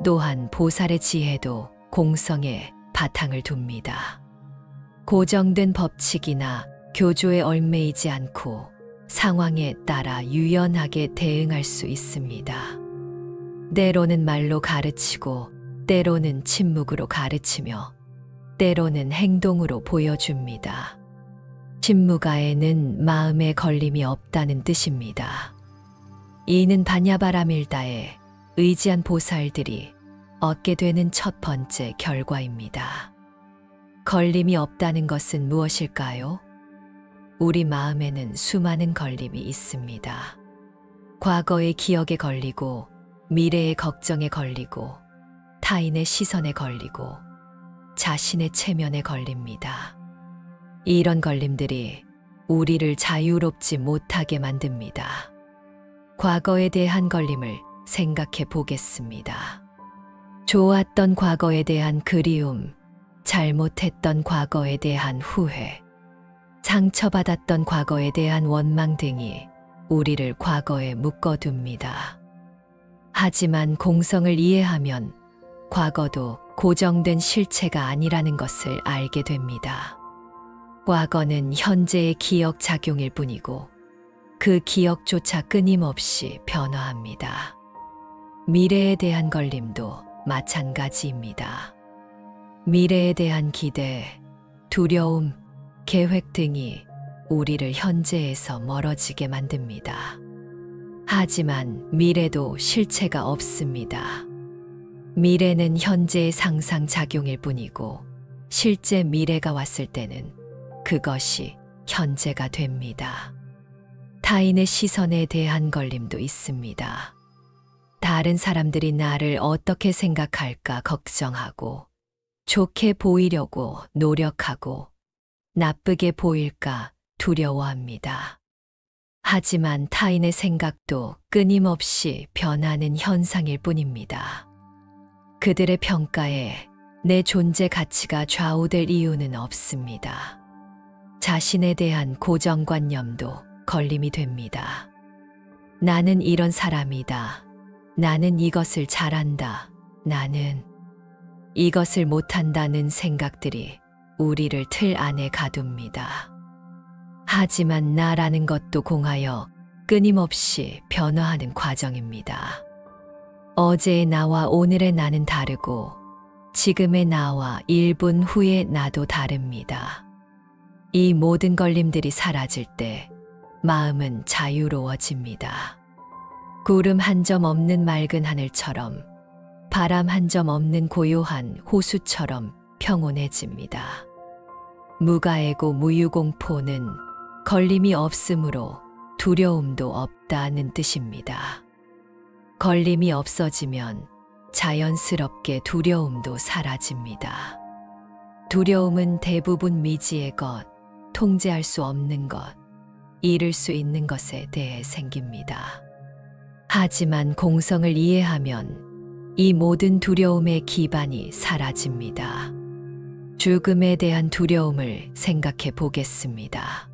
또한 보살의 지혜도 공성에 바탕을 둡니다. 고정된 법칙이나 교조에 얽매이지 않고 상황에 따라 유연하게 대응할 수 있습니다. 때로는 말로 가르치고, 때로는 침묵으로 가르치며, 때로는 행동으로 보여줍니다. 침묵아에는 마음에 걸림이 없다는 뜻입니다. 이는 반야바라밀다에 의지한 보살들이 얻게 되는 첫 번째 결과입니다. 걸림이 없다는 것은 무엇일까요? 우리 마음에는 수많은 걸림이 있습니다. 과거의 기억에 걸리고, 미래의 걱정에 걸리고, 타인의 시선에 걸리고, 자신의 체면에 걸립니다. 이런 걸림들이 우리를 자유롭지 못하게 만듭니다. 과거에 대한 걸림을 생각해 보겠습니다. 좋았던 과거에 대한 그리움, 잘못했던 과거에 대한 후회, 상처받았던 과거에 대한 원망 등이 우리를 과거에 묶어둡니다. 하지만 공성을 이해하면 과거도 고정된 실체가 아니라는 것을 알게 됩니다. 과거는 현재의 기억 작용일 뿐이고 그 기억조차 끊임없이 변화합니다. 미래에 대한 걸림도 마찬가지입니다. 미래에 대한 기대, 두려움, 계획 등이 우리를 현재에서 멀어지게 만듭니다. 하지만 미래도 실체가 없습니다. 미래는 현재의 상상작용일 뿐이고 실제 미래가 왔을 때는 그것이 현재가 됩니다. 타인의 시선에 대한 걸림도 있습니다. 다른 사람들이 나를 어떻게 생각할까 걱정하고 좋게 보이려고 노력하고 나쁘게 보일까 두려워합니다. 하지만 타인의 생각도 끊임없이 변하는 현상일 뿐입니다. 그들의 평가에 내 존재 가치가 좌우될 이유는 없습니다. 자신에 대한 고정관념도 걸림이 됩니다. 나는 이런 사람이다. 나는 이것을 잘한다. 나는 이것을 못한다는 생각들이 우리를 틀 안에 가둡니다. 하지만 나라는 것도 공하여 끊임없이 변화하는 과정입니다. 어제의 나와 오늘의 나는 다르고 지금의 나와 1분 후의 나도 다릅니다. 이 모든 걸림들이 사라질 때 마음은 자유로워집니다. 구름 한 점 없는 맑은 하늘처럼 바람 한 점 없는 고요한 호수처럼 평온해집니다. 무가애고 무유공포는 걸림이 없으므로 두려움도 없다는 뜻입니다. 걸림이 없어지면 자연스럽게 두려움도 사라집니다. 두려움은 대부분 미지의 것, 통제할 수 없는 것, 잃을 수 있는 것에 대해 생깁니다. 하지만 공성을 이해하면 이 모든 두려움의 기반이 사라집니다. 죽음에 대한 두려움을 생각해 보겠습니다.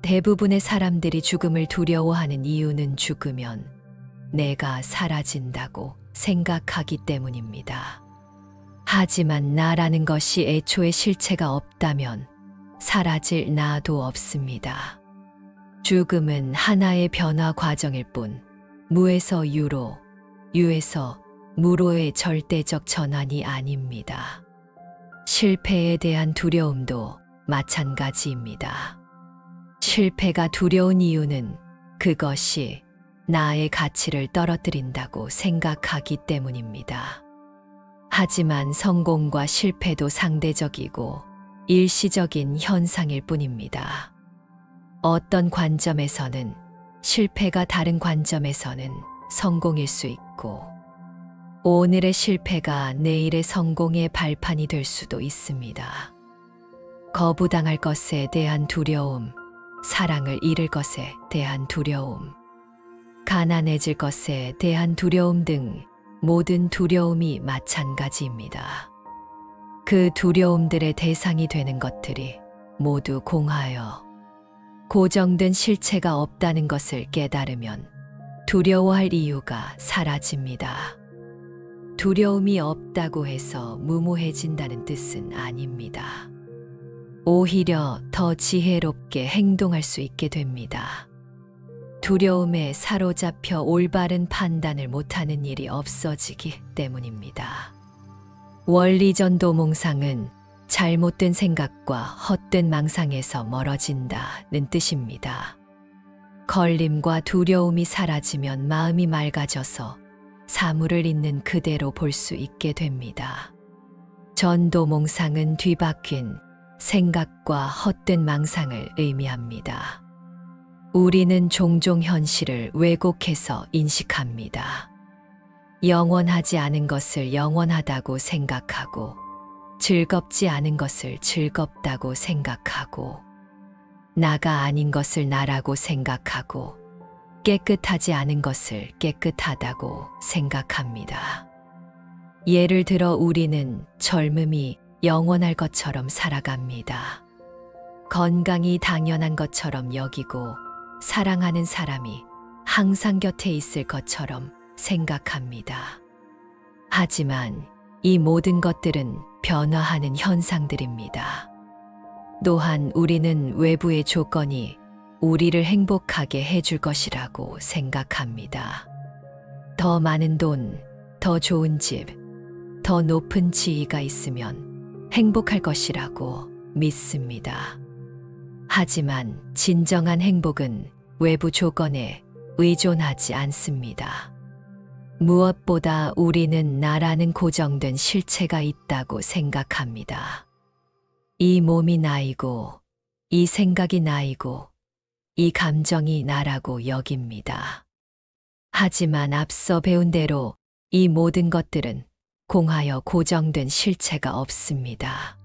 대부분의 사람들이 죽음을 두려워하는 이유는 죽으면 내가 사라진다고 생각하기 때문입니다. 하지만 나라는 것이 애초에 실체가 없다면 사라질 나도 없습니다. 죽음은 하나의 변화 과정일 뿐 무에서 유로, 유에서 무로의 절대적 전환이 아닙니다. 실패에 대한 두려움도 마찬가지입니다. 실패가 두려운 이유는 그것이 나의 가치를 떨어뜨린다고 생각하기 때문입니다. 하지만 성공과 실패도 상대적이고 일시적인 현상일 뿐입니다. 어떤 관점에서는 실패가 다른 관점에서는 성공일 수 있고 오늘의 실패가 내일의 성공의 발판이 될 수도 있습니다. 거부당할 것에 대한 두려움, 사랑을 잃을 것에 대한 두려움, 가난해질 것에 대한 두려움 등 모든 두려움이 마찬가지입니다. 그 두려움들의 대상이 되는 것들이 모두 공하여 고정된 실체가 없다는 것을 깨달으면 두려워할 이유가 사라집니다. 두려움이 없다고 해서 무모해진다는 뜻은 아닙니다. 오히려 더 지혜롭게 행동할 수 있게 됩니다. 두려움에 사로잡혀 올바른 판단을 못하는 일이 없어지기 때문입니다. 원리전도몽상은 잘못된 생각과 헛된 망상에서 멀어진다는 뜻입니다. 걸림과 두려움이 사라지면 마음이 맑아져서 사물을 있는 그대로 볼 수 있게 됩니다. 전도몽상은 뒤바뀐 생각과 헛된 망상을 의미합니다. 우리는 종종 현실을 왜곡해서 인식합니다. 영원하지 않은 것을 영원하다고 생각하고, 즐겁지 않은 것을 즐겁다고 생각하고, 나가 아닌 것을 나라고 생각하고, 깨끗하지 않은 것을 깨끗하다고 생각합니다. 예를 들어 우리는 젊음이 영원할 것처럼 살아갑니다. 건강이 당연한 것처럼 여기고, 사랑하는 사람이 항상 곁에 있을 것처럼 생각합니다. 하지만 이 모든 것들은 변화하는 현상들입니다. 또한 우리는 외부의 조건이 우리를 행복하게 해줄 것이라고 생각합니다. 더 많은 돈, 더 좋은 집, 더 높은 지위가 있으면 행복할 것이라고 믿습니다. 하지만 진정한 행복은 외부 조건에 의존하지 않습니다. 무엇보다 우리는 나라는 고정된 실체가 있다고 생각합니다. 이 몸이 나이고, 이 생각이 나이고, 이 감정이 나라고 여깁니다. 하지만 앞서 배운 대로 이 모든 것들은 공하여 고정된 실체가 없습니다.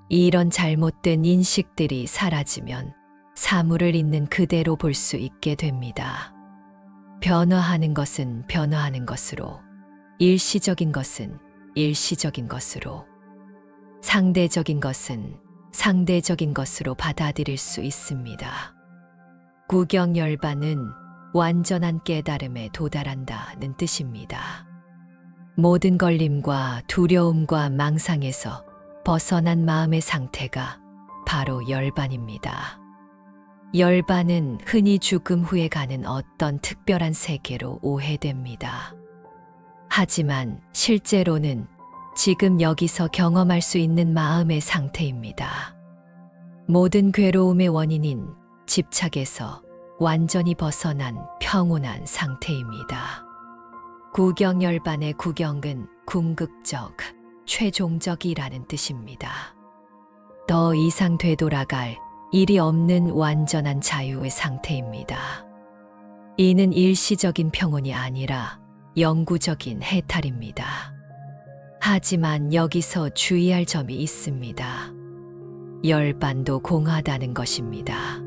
이런 잘못된 인식들이 사라지면 사물을 있는 그대로 볼 수 있게 됩니다. 변화하는 것은 변화하는 것으로, 일시적인 것은 일시적인 것으로, 상대적인 것은 상대적인 것으로 받아들일 수 있습니다. 구경열반은 완전한 깨달음에 도달한다는 뜻입니다. 모든 걸림과 두려움과 망상에서 벗어난 마음의 상태가 바로 열반입니다. 열반은 흔히 죽음 후에 가는 어떤 특별한 세계로 오해됩니다. 하지만 실제로는 지금 여기서 경험할 수 있는 마음의 상태입니다. 모든 괴로움의 원인인 집착에서 완전히 벗어난 평온한 상태입니다. 구경열반의 구경은 궁극적, 최종적이라는 뜻입니다. 더 이상 되돌아갈 일이 없는 완전한 자유의 상태입니다. 이는 일시적인 평온이 아니라 영구적인 해탈입니다. 하지만 여기서 주의할 점이 있습니다. 열반도 공하다는 것입니다.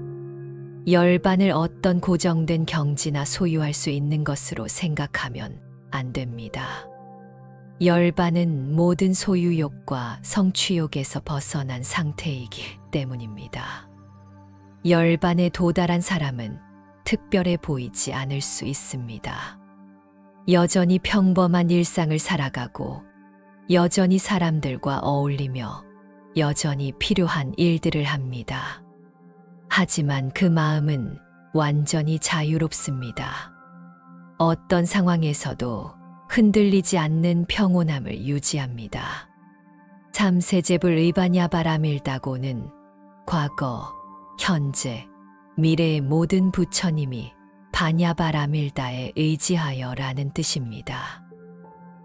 열반을 어떤 고정된 경지나 소유할 수 있는 것으로 생각하면 안 됩니다. 열반은 모든 소유욕과 성취욕에서 벗어난 상태이기 때문입니다. 열반에 도달한 사람은 특별해 보이지 않을 수 있습니다. 여전히 평범한 일상을 살아가고, 여전히 사람들과 어울리며, 여전히 필요한 일들을 합니다. 하지만 그 마음은 완전히 자유롭습니다. 어떤 상황에서도 흔들리지 않는 평온함을 유지합니다. 참세제불 의바냐바라밀다고는 과거, 현재, 미래의 모든 부처님이 바냐바라밀다에 의지하여라는 뜻입니다.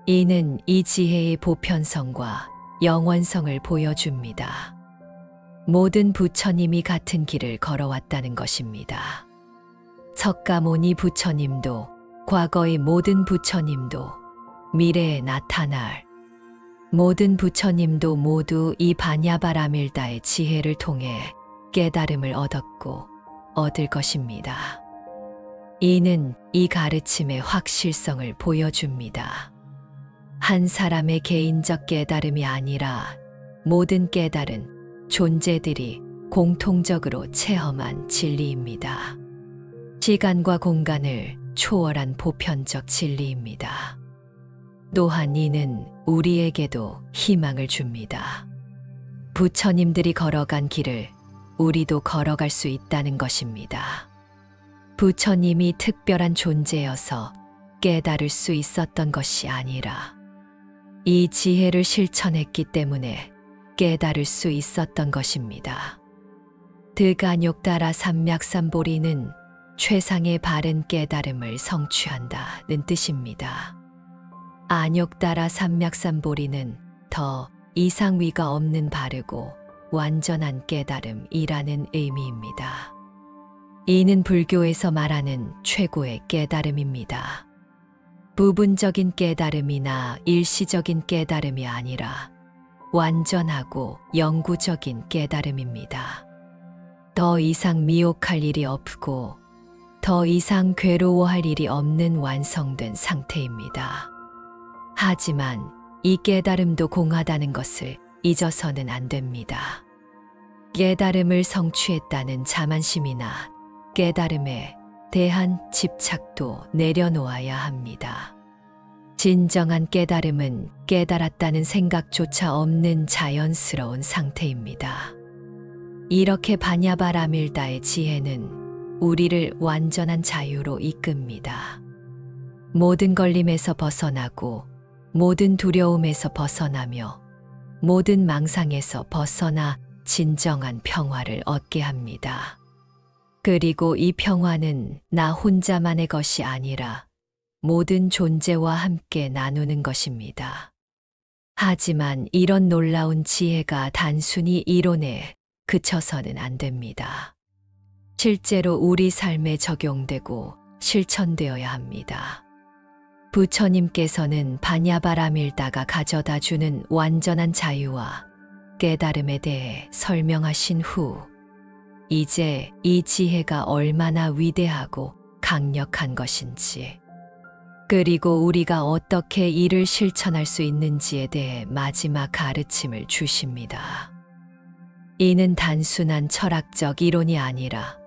이는 이 지혜의 보편성과 영원성을 보여줍니다. 모든 부처님이 같은 길을 걸어왔다는 것입니다. 석가모니 부처님도, 과거의 모든 부처님도, 미래에 나타날 모든 부처님도 모두 이 바냐바라밀다의 지혜를 통해 깨달음을 얻었고 얻을 것입니다. 이는 이 가르침의 확실성을 보여줍니다. 한 사람의 개인적 깨달음이 아니라 모든 깨달은 존재들이 공통적으로 체험한 진리입니다. 시간과 공간을 초월한 보편적 진리입니다. 또한 이는 우리에게도 희망을 줍니다. 부처님들이 걸어간 길을 우리도 걸어갈 수 있다는 것입니다. 부처님이 특별한 존재여서 깨달을 수 있었던 것이 아니라 이 지혜를 실천했기 때문에 깨달을 수 있었던 것입니다. 드가뇽따라 삼맥삼보리는 최상의 바른 깨달음을 성취한다는 뜻입니다. 아뇽따라 삼맥삼보리는 더 이상 위가 없는 바르고 완전한 깨달음이라는 의미입니다. 이는 불교에서 말하는 최고의 깨달음입니다. 부분적인 깨달음이나 일시적인 깨달음이 아니라 완전하고 영구적인 깨달음입니다. 더 이상 미혹할 일이 없고 더 이상 괴로워할 일이 없는 완성된 상태입니다. 하지만 이 깨달음도 공하다는 것을 잊어서는 안 됩니다. 깨달음을 성취했다는 자만심이나 깨달음에 대한 집착도 내려놓아야 합니다. 진정한 깨달음은 깨달았다는 생각조차 없는 자연스러운 상태입니다. 이렇게 바냐바라밀다의 지혜는 우리를 완전한 자유로 이끕니다. 모든 걸림에서 벗어나고 모든 두려움에서 벗어나며 모든 망상에서 벗어나 진정한 평화를 얻게 합니다. 그리고 이 평화는 나 혼자만의 것이 아니라 모든 존재와 함께 나누는 것입니다. 하지만 이런 놀라운 지혜가 단순히 이론에 그쳐서는 안 됩니다. 실제로 우리 삶에 적용되고 실천되어야 합니다. 부처님께서는 바냐바라밀다가 가져다 주는 완전한 자유와 깨달음에 대해 설명하신 후 이제 이 지혜가 얼마나 위대하고 강력한 것인지 그리고 우리가 어떻게 이를 실천할 수 있는지에 대해 마지막 가르침을 주십니다. 이는 단순한 철학적 이론이 아니라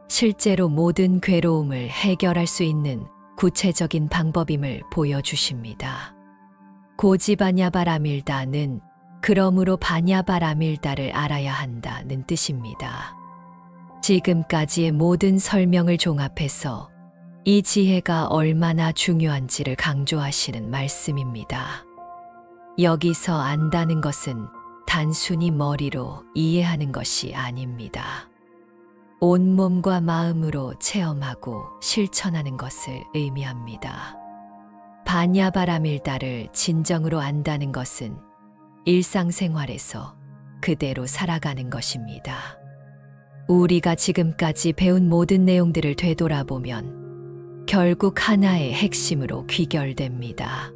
실제로 모든 괴로움을 해결할 수 있는 구체적인 방법임을 보여주십니다. 고지바냐바라밀다는 그러므로 바냐바라밀다를 알아야 한다는 뜻입니다. 지금까지의 모든 설명을 종합해서 이 지혜가 얼마나 중요한지를 강조하시는 말씀입니다. 여기서 안다는 것은 단순히 머리로 이해하는 것이 아닙니다. 온몸과 마음으로 체험하고 실천하는 것을 의미합니다. 바냐바라밀다를 진정으로 안다는 것은 일상생활에서 그대로 살아가는 것입니다. 우리가 지금까지 배운 모든 내용들을 되돌아보면 결국 하나의 핵심으로 귀결됩니다.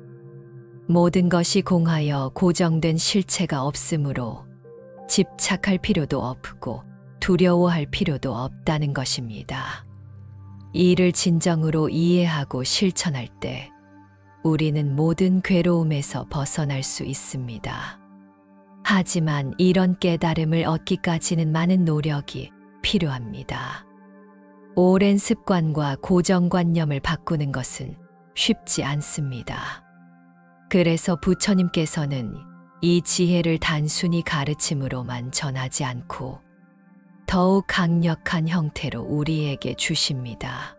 모든 것이 공하여 고정된 실체가 없으므로 집착할 필요도 없고 두려워할 필요도 없다는 것입니다. 이를 진정으로 이해하고 실천할 때 우리는 모든 괴로움에서 벗어날 수 있습니다. 하지만 이런 깨달음을 얻기까지는 많은 노력이 필요합니다. 오랜 습관과 고정관념을 바꾸는 것은 쉽지 않습니다. 그래서 부처님께서는 이 지혜를 단순히 가르침으로만 전하지 않고 더욱 강력한 형태로 우리에게 주십니다.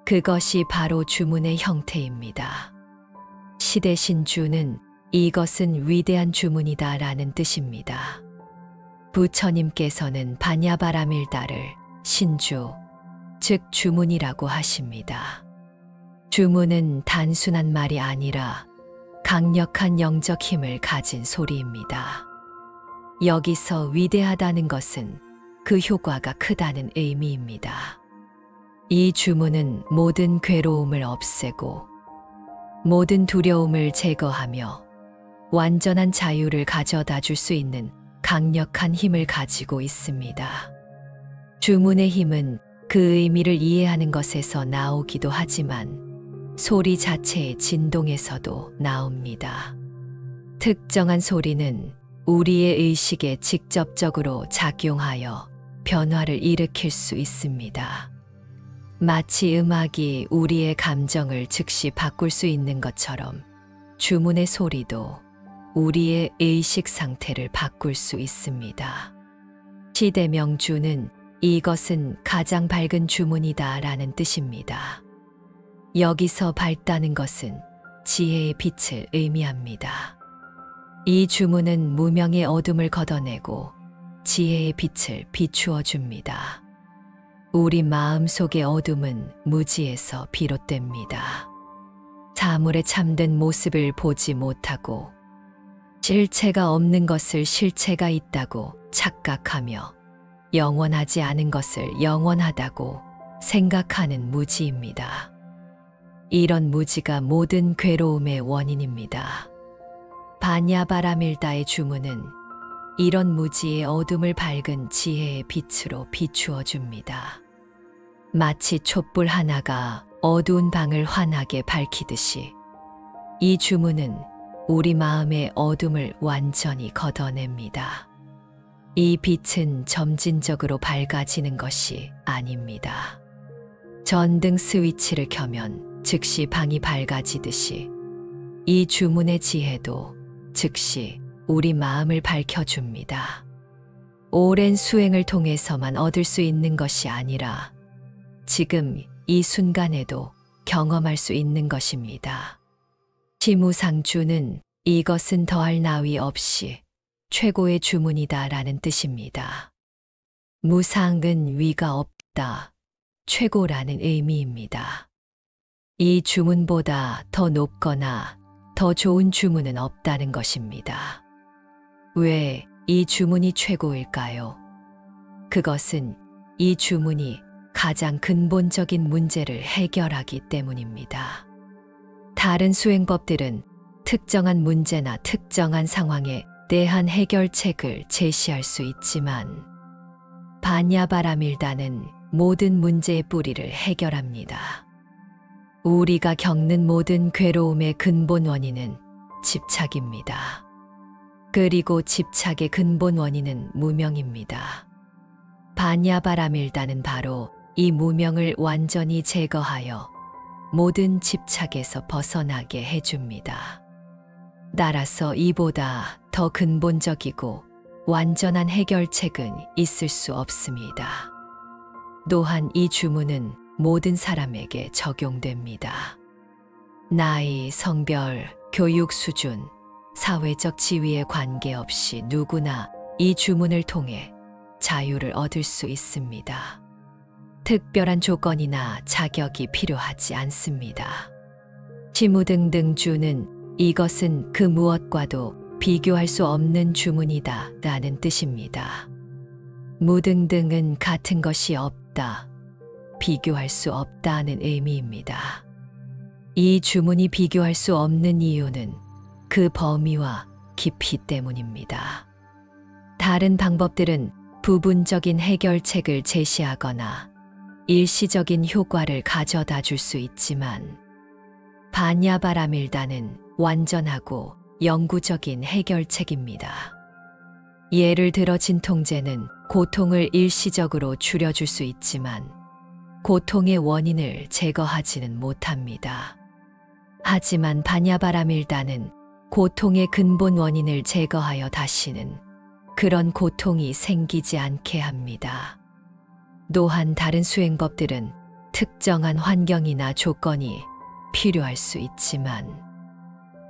그것이 바로 주문의 형태입니다. 시대신주는 이것은 위대한 주문이다 라는 뜻입니다. 부처님께서는 바냐바라밀다를 신주, 즉 주문이라고 하십니다. 주문은 단순한 말이 아니라 강력한 영적 힘을 가진 소리입니다. 여기서 위대하다는 것은 그 효과가 크다는 의미입니다. 이 주문은 모든 괴로움을 없애고 모든 두려움을 제거하며 완전한 자유를 가져다 줄 수 있는 강력한 힘을 가지고 있습니다. 주문의 힘은 그 의미를 이해하는 것에서 나오기도 하지만 소리 자체의 진동에서도 나옵니다. 특정한 소리는 우리의 의식에 직접적으로 작용하여 변화를 일으킬 수 있습니다. 마치 음악이 우리의 감정을 즉시 바꿀 수 있는 것처럼 주문의 소리도 우리의 의식 상태를 바꿀 수 있습니다. 시대명주는 이것은 가장 밝은 주문이다 라는 뜻입니다. 여기서 밝다는 것은 지혜의 빛을 의미합니다. 이 주문은 무명의 어둠을 걷어내고 지혜의 빛을 비추어 줍니다. 우리 마음 속의 어둠은 무지에서 비롯됩니다. 사물의 참된 모습을 보지 못하고 실체가 없는 것을 실체가 있다고 착각하며 영원하지 않은 것을 영원하다고 생각하는 무지입니다. 이런 무지가 모든 괴로움의 원인입니다. 바냐바라밀다의 주문은 이런 무지의 어둠을 밝은 지혜의 빛으로 비추어 줍니다. 마치 촛불 하나가 어두운 방을 환하게 밝히듯이 이 주문은 우리 마음의 어둠을 완전히 걷어냅니다. 이 빛은 점진적으로 밝아지는 것이 아닙니다. 전등 스위치를 켜면 즉시 방이 밝아지듯이 이 주문의 지혜도 즉시 우리 마음을 밝혀줍니다. 오랜 수행을 통해서만 얻을 수 있는 것이 아니라 지금 이 순간에도 경험할 수 있는 것입니다. 시무상주는 이것은 더할 나위 없이 최고의 주문이다 라는 뜻입니다. 무상은 위가 없다, 최고라는 의미입니다. 이 주문보다 더 높거나 더 좋은 주문은 없다는 것입니다. 왜 이 주문이 최고일까요? 그것은 이 주문이 가장 근본적인 문제를 해결하기 때문입니다. 다른 수행법들은 특정한 문제나 특정한 상황에 대한 해결책을 제시할 수 있지만 바냐바라밀다는 모든 문제의 뿌리를 해결합니다. 우리가 겪는 모든 괴로움의 근본 원인은 집착입니다. 그리고 집착의 근본 원인은 무명입니다. 바냐바라밀다는 바로 이 무명을 완전히 제거하여 모든 집착에서 벗어나게 해줍니다. 따라서 이보다 더 근본적이고 완전한 해결책은 있을 수 없습니다. 또한 이 주문은 모든 사람에게 적용됩니다. 나이, 성별, 교육 수준, 사회적 지위에 관계없이 누구나 이 주문을 통해 자유를 얻을 수 있습니다. 특별한 조건이나 자격이 필요하지 않습니다. 시무등등주는 이것은 그 무엇과도 비교할 수 없는 주문이다 라는 뜻입니다. 무등등은 같은 것이 없다, 비교할 수 없다는 의미입니다. 이 주문이 비교할 수 없는 이유는 그 범위와 깊이 때문입니다. 다른 방법들은 부분적인 해결책을 제시하거나 일시적인 효과를 가져다 줄 수 있지만 바냐바라밀다는 완전하고 영구적인 해결책입니다. 예를 들어 진통제는 고통을 일시적으로 줄여줄 수 있지만 고통의 원인을 제거하지는 못합니다. 하지만 바냐바라밀다는 고통의 근본 원인을 제거하여 다시는 그런 고통이 생기지 않게 합니다. 또한 다른 수행법들은 특정한 환경이나 조건이 필요할 수 있지만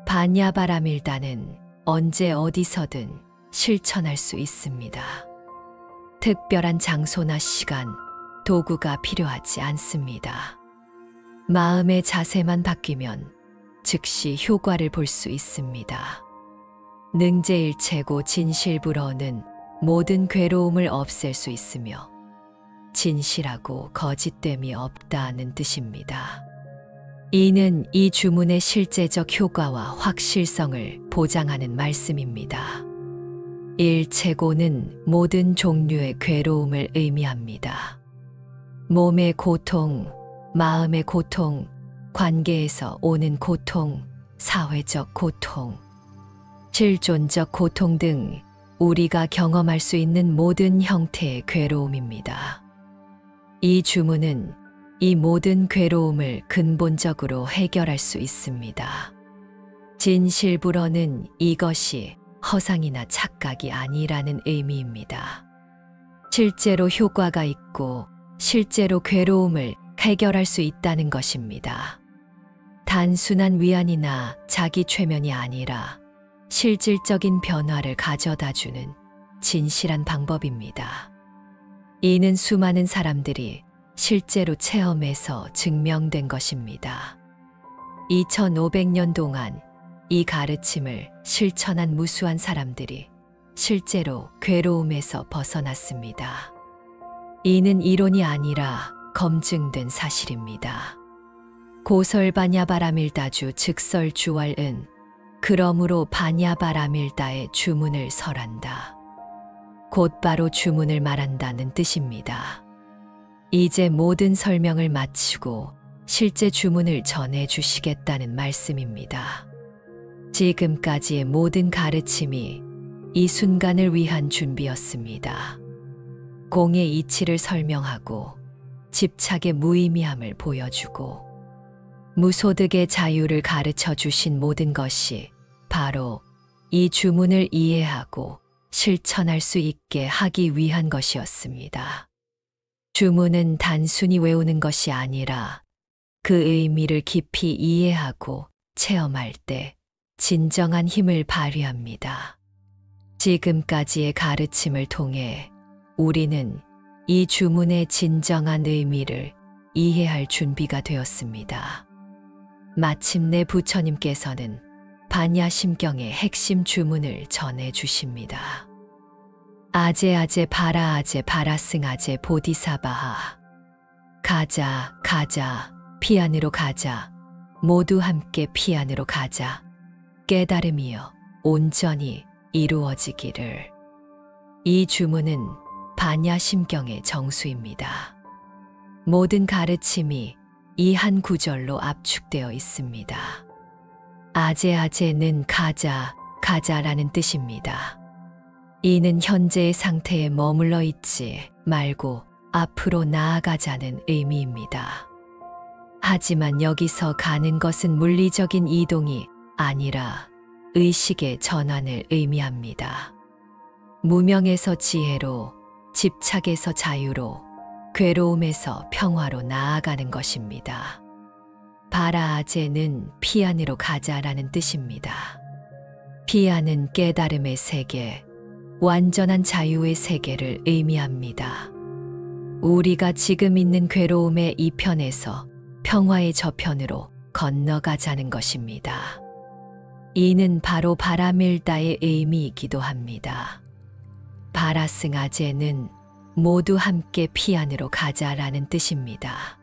바냐바라밀다는 언제 어디서든 실천할 수 있습니다. 특별한 장소나 시간, 도구가 필요하지 않습니다. 마음의 자세만 바뀌면 즉시 효과를 볼 수 있습니다. 능제일체고 진실불허는 모든 괴로움을 없앨 수 있으며 진실하고 거짓됨이 없다는 뜻입니다. 이는 이 주문의 실제적 효과와 확실성을 보장하는 말씀입니다. 일체고는 모든 종류의 괴로움을 의미합니다. 몸의 고통, 마음의 고통, 관계에서 오는 고통, 사회적 고통, 실존적 고통 등 우리가 경험할 수 있는 모든 형태의 괴로움입니다. 이 주문은 이 모든 괴로움을 근본적으로 해결할 수 있습니다. 진실불허는 이것이 허상이나 착각이 아니라는 의미입니다. 실제로 효과가 있고 실제로 괴로움을 해결할 수 있다는 것입니다. 단순한 위안이나 자기 최면이 아니라 실질적인 변화를 가져다주는 진실한 방법입니다. 이는 수많은 사람들이 실제로 체험해서 증명된 것입니다. 2500년 동안 이 가르침을 실천한 무수한 사람들이 실제로 괴로움에서 벗어났습니다. 이는 이론이 아니라 검증된 사실입니다. 고설바냐바라밀다주 즉설주왈은 그러므로 바냐바라밀다의 주문을 설한다. 곧바로 주문을 말한다는 뜻입니다. 이제 모든 설명을 마치고 실제 주문을 전해 주시겠다는 말씀입니다. 지금까지의 모든 가르침이 이 순간을 위한 준비였습니다. 공의 이치를 설명하고 집착의 무의미함을 보여주고 무소득의 자유를 가르쳐 주신 모든 것이 바로 이 주문을 이해하고 실천할 수 있게 하기 위한 것이었습니다. 주문은 단순히 외우는 것이 아니라 그 의미를 깊이 이해하고 체험할 때 진정한 힘을 발휘합니다. 지금까지의 가르침을 통해 우리는 이 주문의 진정한 의미를 이해할 준비가 되었습니다. 마침내 부처님께서는 반야심경의 핵심 주문을 전해 주십니다. 아제아제 바라아제 바라승아제 보디사바하. 가자, 가자, 피안으로 가자. 모두 함께 피안으로 가자. 깨달음이여 온전히 이루어지기를. 이 주문은 반야심경의 정수입니다. 모든 가르침이 이 한 구절로 압축되어 있습니다. 아제아제는 가자, 가자라는 뜻입니다. 이는 현재의 상태에 머물러 있지 말고 앞으로 나아가자는 의미입니다. 하지만 여기서 가는 것은 물리적인 이동이 아니라 의식의 전환을 의미합니다. 무명에서 지혜로, 집착에서 자유로, 괴로움에서 평화로 나아가는 것입니다. 바라아제는 피안으로 가자라는 뜻입니다. 피안은 깨달음의 세계, 완전한 자유의 세계를 의미합니다. 우리가 지금 있는 괴로움의 이편에서 평화의 저편으로 건너가자는 것입니다. 이는 바로 바라밀다의 의미이기도 합니다. 바라승아제는 모두 함께 피안으로 가자라는 뜻입니다.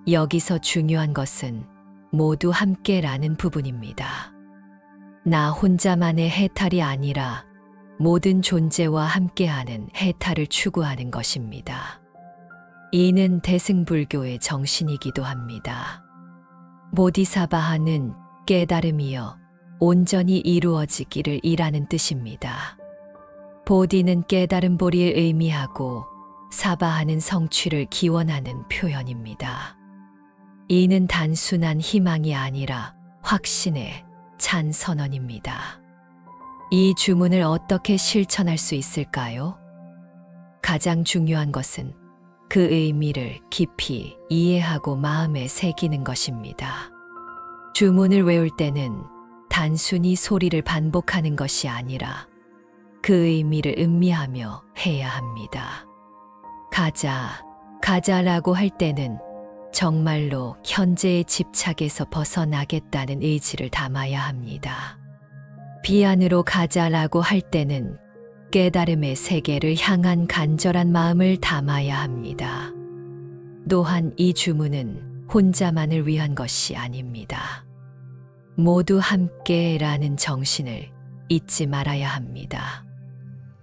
여기서 중요한 것은 모두 함께라는 부분입니다. 나 혼자만의 해탈이 아니라 모든 존재와 함께하는 해탈을 추구하는 것입니다. 이는 대승불교의 정신이기도 합니다. 보디사바하는 깨달음이여 온전히 이루어지기를 이라는 뜻입니다. 보디는 깨달음 보리를 의미하고 사바하는 성취를 기원하는 표현입니다. 이는 단순한 희망이 아니라 확신의 찬 선언입니다. 이 주문을 어떻게 실천할 수 있을까요? 가장 중요한 것은 그 의미를 깊이 이해하고 마음에 새기는 것입니다. 주문을 외울 때는 단순히 소리를 반복하는 것이 아니라 그 의미를 음미하며 해야 합니다. 가자, 가자라고 할 때는 정말로 현재의 집착에서 벗어나겠다는 의지를 담아야 합니다. 비안으로 가자라고 할 때는 깨달음의 세계를 향한 간절한 마음을 담아야 합니다. 또한 이 주문은 혼자만을 위한 것이 아닙니다. 모두 함께라는 정신을 잊지 말아야 합니다.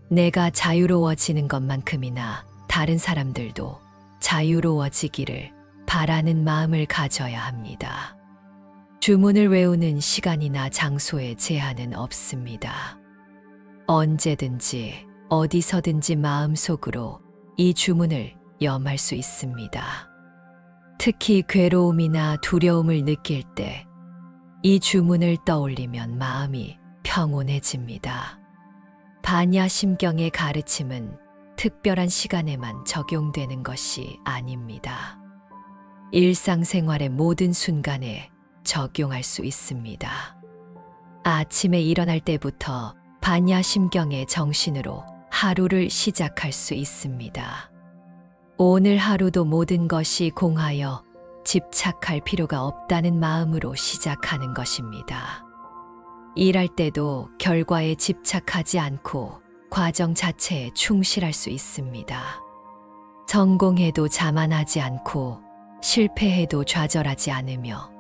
내가 자유로워지는 것만큼이나 다른 사람들도 자유로워지기를 바라는 마음을 가져야 합니다. 주문을 외우는 시간이나 장소에 제한은 없습니다. 언제든지 어디서든지 마음속으로 이 주문을 염할 수 있습니다. 특히 괴로움이나 두려움을 느낄 때 이 주문을 떠올리면 마음이 평온해집니다. 반야심경의 가르침은 특별한 시간에만 적용되는 것이 아닙니다. 일상생활의 모든 순간에 적용할 수 있습니다. 아침에 일어날 때부터 반야심경의 정신으로 하루를 시작할 수 있습니다. 오늘 하루도 모든 것이 공하여 집착할 필요가 없다는 마음으로 시작하는 것입니다. 일할 때도 결과에 집착하지 않고 과정 자체에 충실할 수 있습니다. 성공해도 자만하지 않고 실패해도 좌절하지 않으며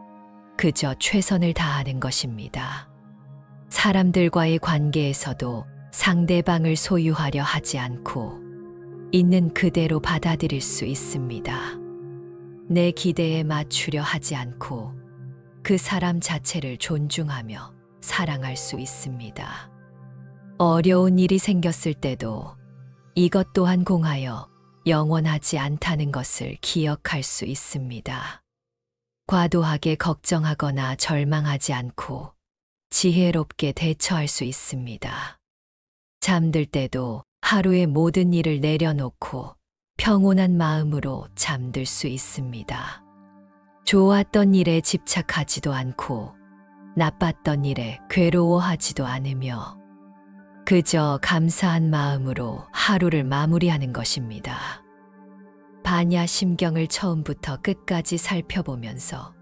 그저 최선을 다하는 것입니다. 사람들과의 관계에서도 상대방을 소유하려 하지 않고 있는 그대로 받아들일 수 있습니다. 내 기대에 맞추려 하지 않고 그 사람 자체를 존중하며 사랑할 수 있습니다. 어려운 일이 생겼을 때도 이것 또한 공하여 영원하지 않다는 것을 기억할 수 있습니다. 과도하게 걱정하거나 절망하지 않고 지혜롭게 대처할 수 있습니다. 잠들 때도 하루의 모든 일을 내려놓고 평온한 마음으로 잠들 수 있습니다. 좋았던 일에 집착하지도 않고 나빴던 일에 괴로워하지도 않으며 그저 감사한 마음으로 하루를 마무리하는 것입니다. 반야심경을 처음부터 끝까지 살펴보면서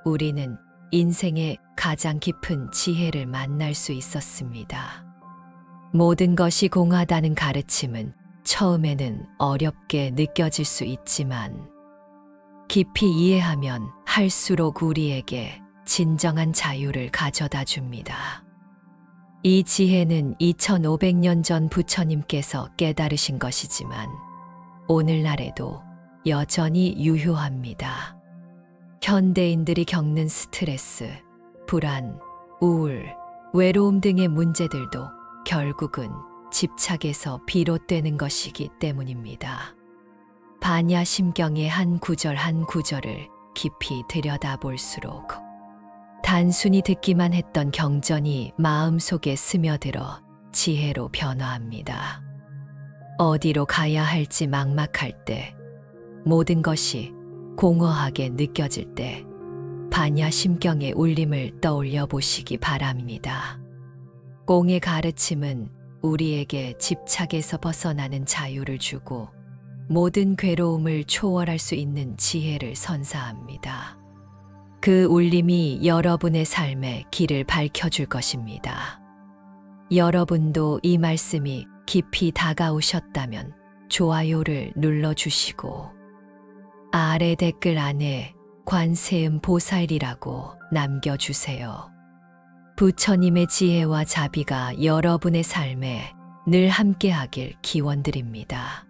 우리는 인생의 가장 깊은 지혜를 만날 수 있었습니다. 모든 것이 공하다는 가르침은 처음에는 어렵게 느껴질 수 있지만 깊이 이해하면 할수록 우리에게 진정한 자유를 가져다 줍니다. 이 지혜는 2500년 전 부처님께서 깨달으신 것이지만 오늘날에도 여전히 유효합니다. 현대인들이 겪는 스트레스, 불안, 우울, 외로움 등의 문제들도 결국은 집착에서 비롯되는 것이기 때문입니다. 반야심경의 한 구절 한 구절을 깊이 들여다볼수록 단순히 듣기만 했던 경전이 마음속에 스며들어 지혜로 변화합니다. 어디로 가야 할지 막막할 때, 모든 것이 공허하게 느껴질 때 반야심경의 울림을 떠올려 보시기 바랍니다. 공의 가르침은 우리에게 집착에서 벗어나는 자유를 주고 모든 괴로움을 초월할 수 있는 지혜를 선사합니다. 그 울림이 여러분의 삶에 길을 밝혀줄 것입니다. 여러분도 이 말씀이 깊이 다가오셨다면 좋아요를 눌러주시고 아래 댓글 안에 관세음 보살이라고 남겨주세요. 부처님의 지혜와 자비가 여러분의 삶에 늘 함께하길 기원드립니다.